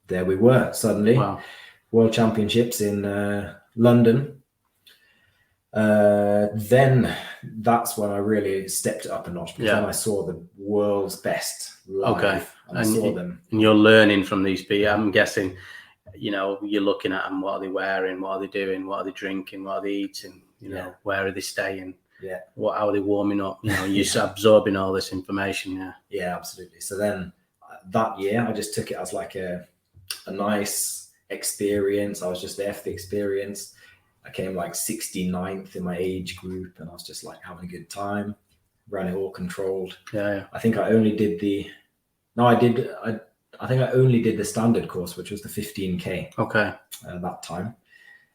there we were, suddenly. Wow. World championships in London. Then that's when I really stepped it up a notch, because then I saw the world's best live. Okay. And I saw them. And you're learning from these people. I'm guessing, you're looking at them. What are they wearing? What are they doing? What are they drinking? What are they eating? Where are they staying? Yeah. How are they warming up? You're absorbing all this information. Yeah. Yeah, absolutely. So then that year, I just took it as like a nice experience. I was just there for the experience. I came like 69th in my age group, and I was just like having a good time. Ran it all controlled. Yeah. I think I only did I think I only did the standard course, which was the 15K. Okay. That time.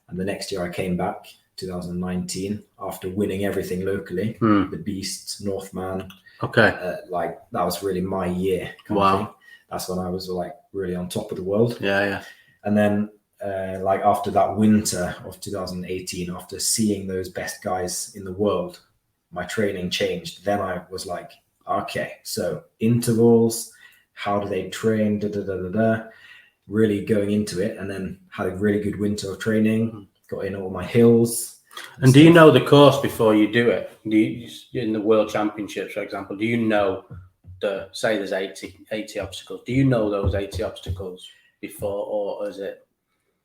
And the next year I came back, 2019, after winning everything locally. The Beast, Northman. Okay. That was really my year. Wow. That's when I was like really on top of the world. Yeah. And then after that winter of 2018, after seeing those best guys in the world, my training changed. Then I was like, okay, so intervals, how do they train? Really going into it, and then had a really good winter of training. Got in all my hills. And do you know the course before you do it? Do you, in the World Championships, for example, do you know say there's 80 obstacles? Do you know those 80 obstacles before, or is it?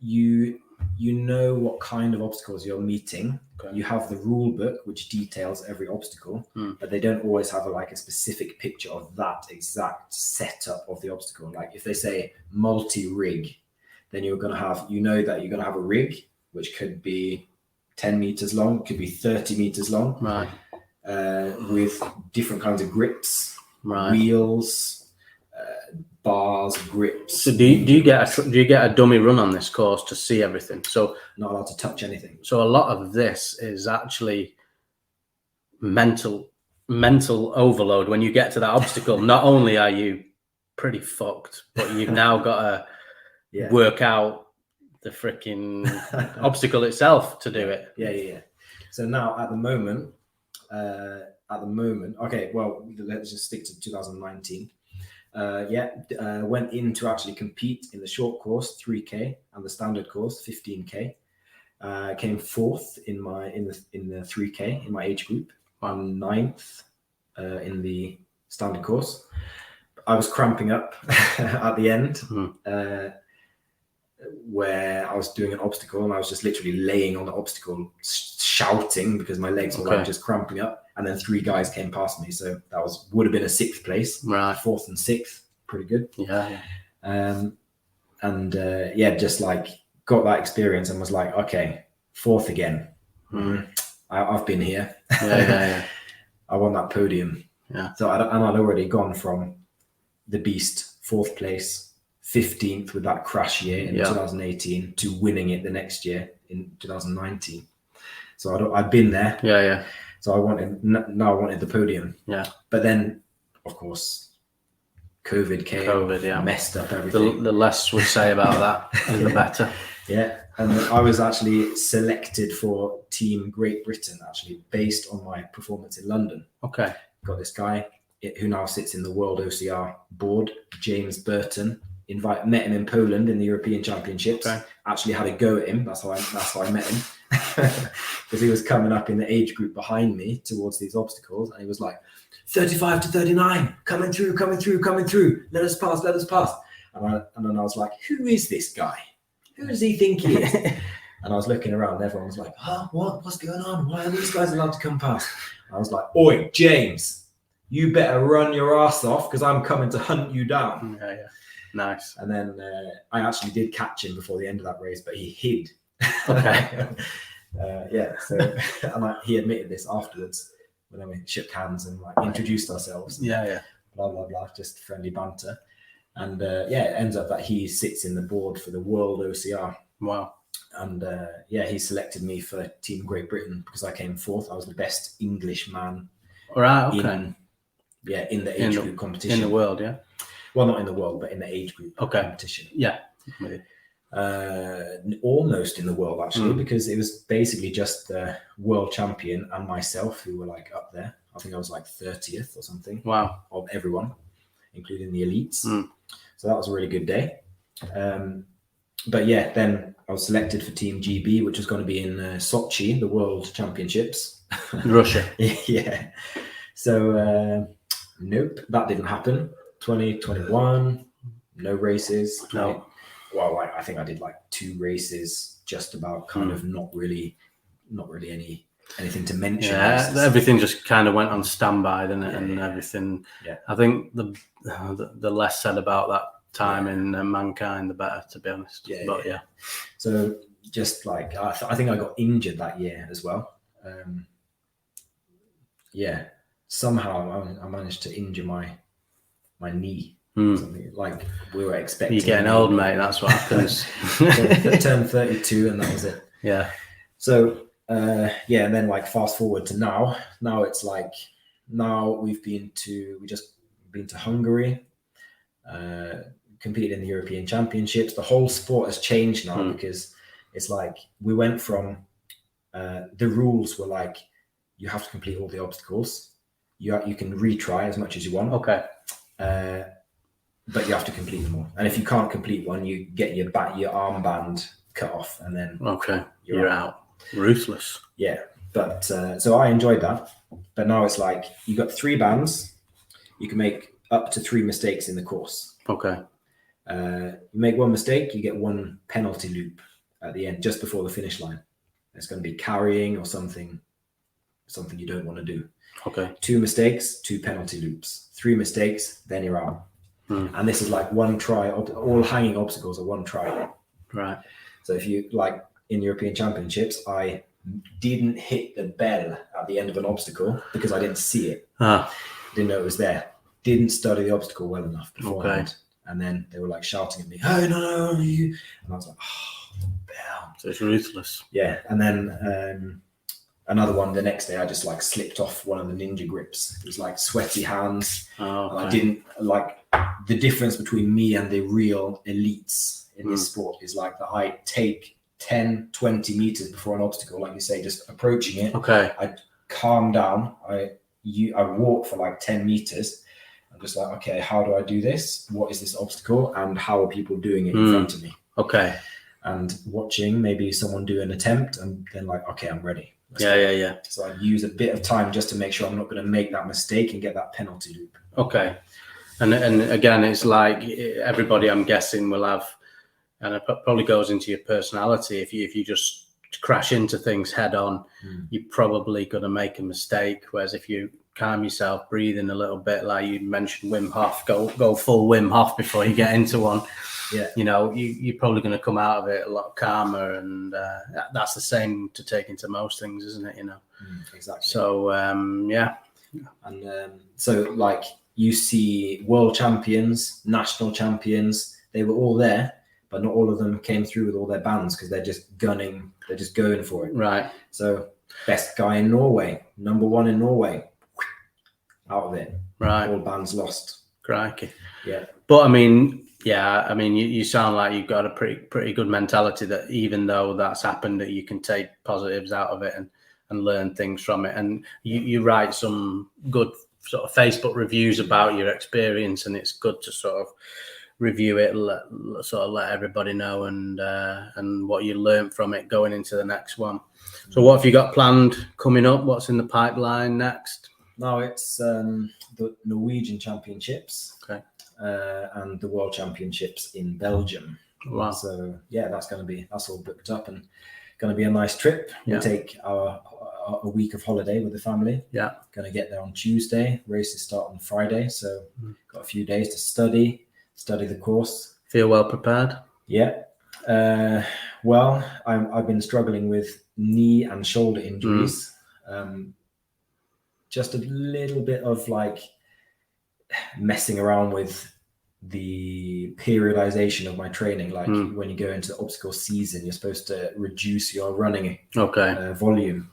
You know what kind of obstacles you're meeting. Okay. You have the rule book, which details every obstacle, but they don't always have a specific picture of that exact setup of the obstacle. Like if they say multi-rig, then you're going to have, that you're going to have a rig, which could be 10 meters long, could be 30 meters long, right? With different kinds of grips, right? Wheels, bars, grips. So do you get a dummy run on this course to see everything? So not allowed to touch anything. So a lot of this is actually mental overload. When you get to that obstacle, not only are you pretty fucked, but you've now got to work out freaking obstacle itself to do it. Yeah. So now at the moment, okay, well, let's just stick to 2019. Went in to actually compete in the short course 3K and the standard course 15K. Came fourth in the 3K in my age group, and ninth in the standard course. I was cramping up at the end, where I was doing an obstacle, and I was just literally laying on the obstacle, shouting because my legs were like just cramping up. And then 3 guys came past me, so that would have been a 6th place, right? 4th and 6th, pretty good. Yeah. Just like got that experience and was like, okay, 4th again. I've been here. Yeah. I want that podium. Yeah. So I'd already gone from the beast 4th place, 15th with that crash year in 2018 to winning it the next year in 2019. So I'd been there. Yeah. So I wanted the podium. Yeah. But then, of course, COVID came, messed up everything. The less we say about that, the better. Yeah. And I was actually selected for Team Great Britain, actually, based on my performance in London. Okay. Got this guy who now sits in the World OCR board, James Burton. Met him in Poland in the European Championships. Okay. Actually had a go at him. That's how I met him. Because he was coming up in the age group behind me towards these obstacles, and he was like, 35 to 39, coming through. Let us pass. And then I was like, who is this guy? Who does he think he is? And I was looking around, and everyone was like, what's going on? Why are these guys allowed to come past? And I was like, oi, James, you better run your ass off because I'm coming to hunt you down. Yeah. Nice. And then I actually did catch him before the end of that race, but he hid. Okay. So and he admitted this afterwards when we shook hands and like introduced ourselves. Yeah. Blah blah blah, just friendly banter. And it ends up that he sits in the board for the World OCR. Wow. And he selected me for Team Great Britain because I came 4th. I was the best English man. Right. Okay. In the age group competition in the world. Yeah. Well, not in the world, but in the age group competition. Yeah. Almost in the world actually, because it was basically just the world champion and myself who were like up there. I think I was like 30th or something. Wow. Of everyone, including the elites. So that was a really good day. Then I was selected for Team GB, which was going to be in Sochi, the World Championships. Russia. Yeah. So nope, that didn't happen. 2021, no races. No. Well, I think I did like 2 races, just about, kind of not really anything to mention. Yeah, everything just kind of went on standby, didn't it? And everything. Yeah. I think the less said about that time in mankind, the better, to be honest. Yeah. So just like I think I got injured that year as well. Somehow I managed to injure my knee. Something like we were expecting. You're getting old, mate. That's what happens. I turned 32, and that was it. Yeah. So and then like fast forward to now. Now it's like we just been to Hungary, competed in the European Championships. The whole sport has changed now because it's like we went from the rules were like you have to complete all the obstacles. You can retry as much as you want. Okay. But you have to complete them all. And if you can't complete one, you get your armband cut off, and then you're out. Ruthless. Yeah. But so I enjoyed that. But now it's like you got 3 bands. You can make up to 3 mistakes in the course. Okay. You make 1 mistake, you get 1 penalty loop at the end, just before the finish line. It's going to be carrying or something you don't want to do. Okay. 2 mistakes, 2 penalty loops. 3 mistakes, then you're out. And this is like 1 try. All hanging obstacles are 1 try. Right. So if you like in European Championships, I didn't hit the bell at the end of an obstacle because I didn't see it. Didn't know it was there. Didn't study the obstacle well enough beforehand. Okay. And then they were like shouting at me, "Hey, no, you!" And I was like, "Oh, the bell." So it's ruthless. Yeah. And then another one the next day, I just like slipped off one of the ninja grips. It was like sweaty hands. And I didn't like the difference between me and the real elites in this sport is like that I take 10, 20 meters before an obstacle, like you say, just approaching it. Okay. I calm down. I walk for like 10 meters. I'm just like, okay, how do I do this? What is this obstacle? And how are people doing it in front of me? Okay. And watching maybe someone do an attempt and then like, okay, I'm ready. Yeah. So I use a bit of time just to make sure I'm not going to make that mistake and get that penalty loop. Okay. And again, it's like everybody, I'm guessing, will have, and it probably goes into your personality. If you just crash into things head on, you're probably going to make a mistake. Whereas if you calm yourself, breathing a little bit, like you mentioned, Wim Hof, go full Wim Hof before you get into one. Yeah. You know, you're probably going to come out of it a lot calmer, and that's the same to take into most things, isn't it? You know. Exactly. So yeah. And so like you see world champions, national champions, they were all there, but not all of them came through with all their bands because they're just gunning, they're just going for it. Right. So best guy in Norway, number one in Norway, out of it. Right. All bands lost. Crikey. Yeah. But I mean, you sound like you've got a pretty good mentality that even though that's happened, that you can take positives out of it and learn things from it. And you write some good sort of Facebook reviews about your experience, and it's good to sort of review it, let everybody know and what you learned from it going into the next one. So what have you got planned coming up? What's in the pipeline next? No, it's the Norwegian Championships. Okay. And the World Championships in Belgium. Wow. So yeah, that's all booked up and going to be a nice trip. Yeah. We'll take a week of holiday with the family. Yeah. Going to get there on Tuesday. Races start on Friday, so got a few days to study the course. Feel well prepared? Yeah. Well, I've been struggling with knee and shoulder injuries. Just a little bit of like messing around with the periodization of my training. Like when you go into the obstacle season, you're supposed to reduce your running volume.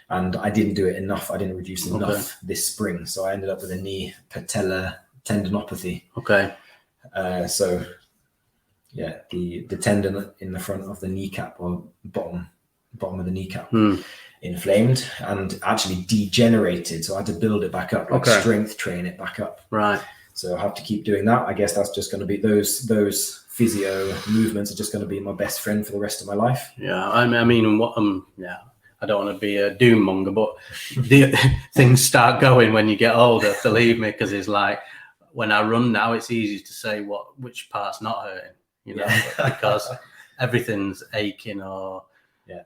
And I didn't do it enough. I didn't reduce enough this spring. So I ended up with a knee patellar tendinopathy. Okay. So yeah, the tendon in the front of the kneecap or bottom of the kneecap inflamed and actually degenerated. So I had to build it back up, strength train it back up. Right. So I have to keep doing that. I guess that's just going to be those physio movements are just going to be my best friend for the rest of my life. Yeah. I mean, I don't want to be a doom monger, but things start going when you get older, believe me, because it's like when I run now, it's easy to say which part's not hurting, you know, because everything's aching or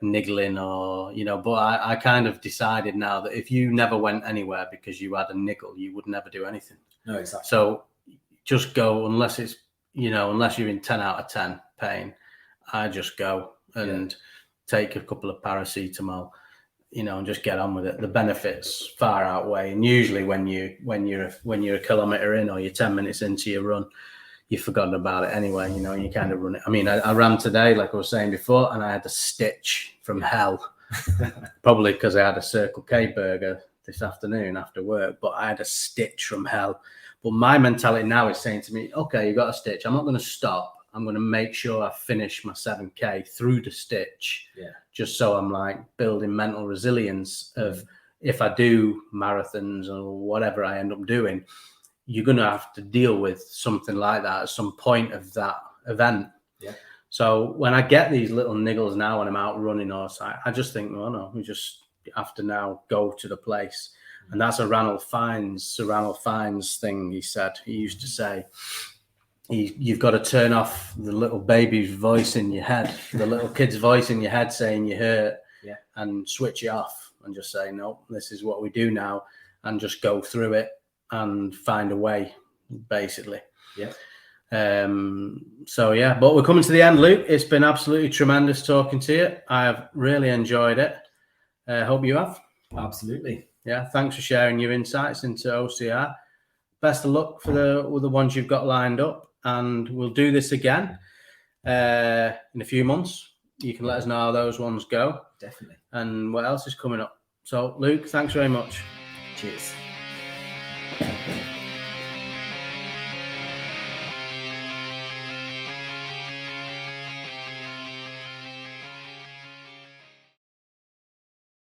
niggling or, you know, but I kind of decided now that if you never went anywhere because you had a niggle, you would never do anything. No, exactly. So just go unless it's, you know, unless you're in 10 out of 10 pain, I just go and take a couple of paracetamol, you know, and just get on with it. The benefits far outweigh. And usually when you're a kilometer in or you're 10 minutes into your run, you've forgotten about it anyway, you know, and you kind of run it. I mean, I ran today, like I was saying before, and I had a stitch from hell, probably because I had a Circle K burger this afternoon after work, but I had a stitch from hell. But my mentality now is saying to me, okay, you got a stitch. I'm not going to stop. I'm going to make sure I finish my 7K through the stitch, just so I'm like building mental resilience of if I do marathons or whatever I end up doing, you're going to have to deal with something like that at some point of that event. Yeah. So when I get these little niggles now when I'm out running or so, I just think, well, no, we just have to now go to the place. And that's a Ranulph Fiennes thing, he said. He used to say, you've got to turn off the little baby's voice in your head, the little kid's voice in your head saying you hurt, and switch it off and just say, no, this is what we do now, and just go through it and find a way, basically. Yeah. So, yeah, but we're coming to the end, Luke. It's been absolutely tremendous talking to you. I have really enjoyed it. Hope you have. Absolutely. Yeah, thanks for sharing your insights into OCR. Best of luck for the ones you've got lined up, and we'll do this again in a few months. You can let us know how those ones go. Definitely. And what else is coming up. So, Luke, thanks very much. Cheers.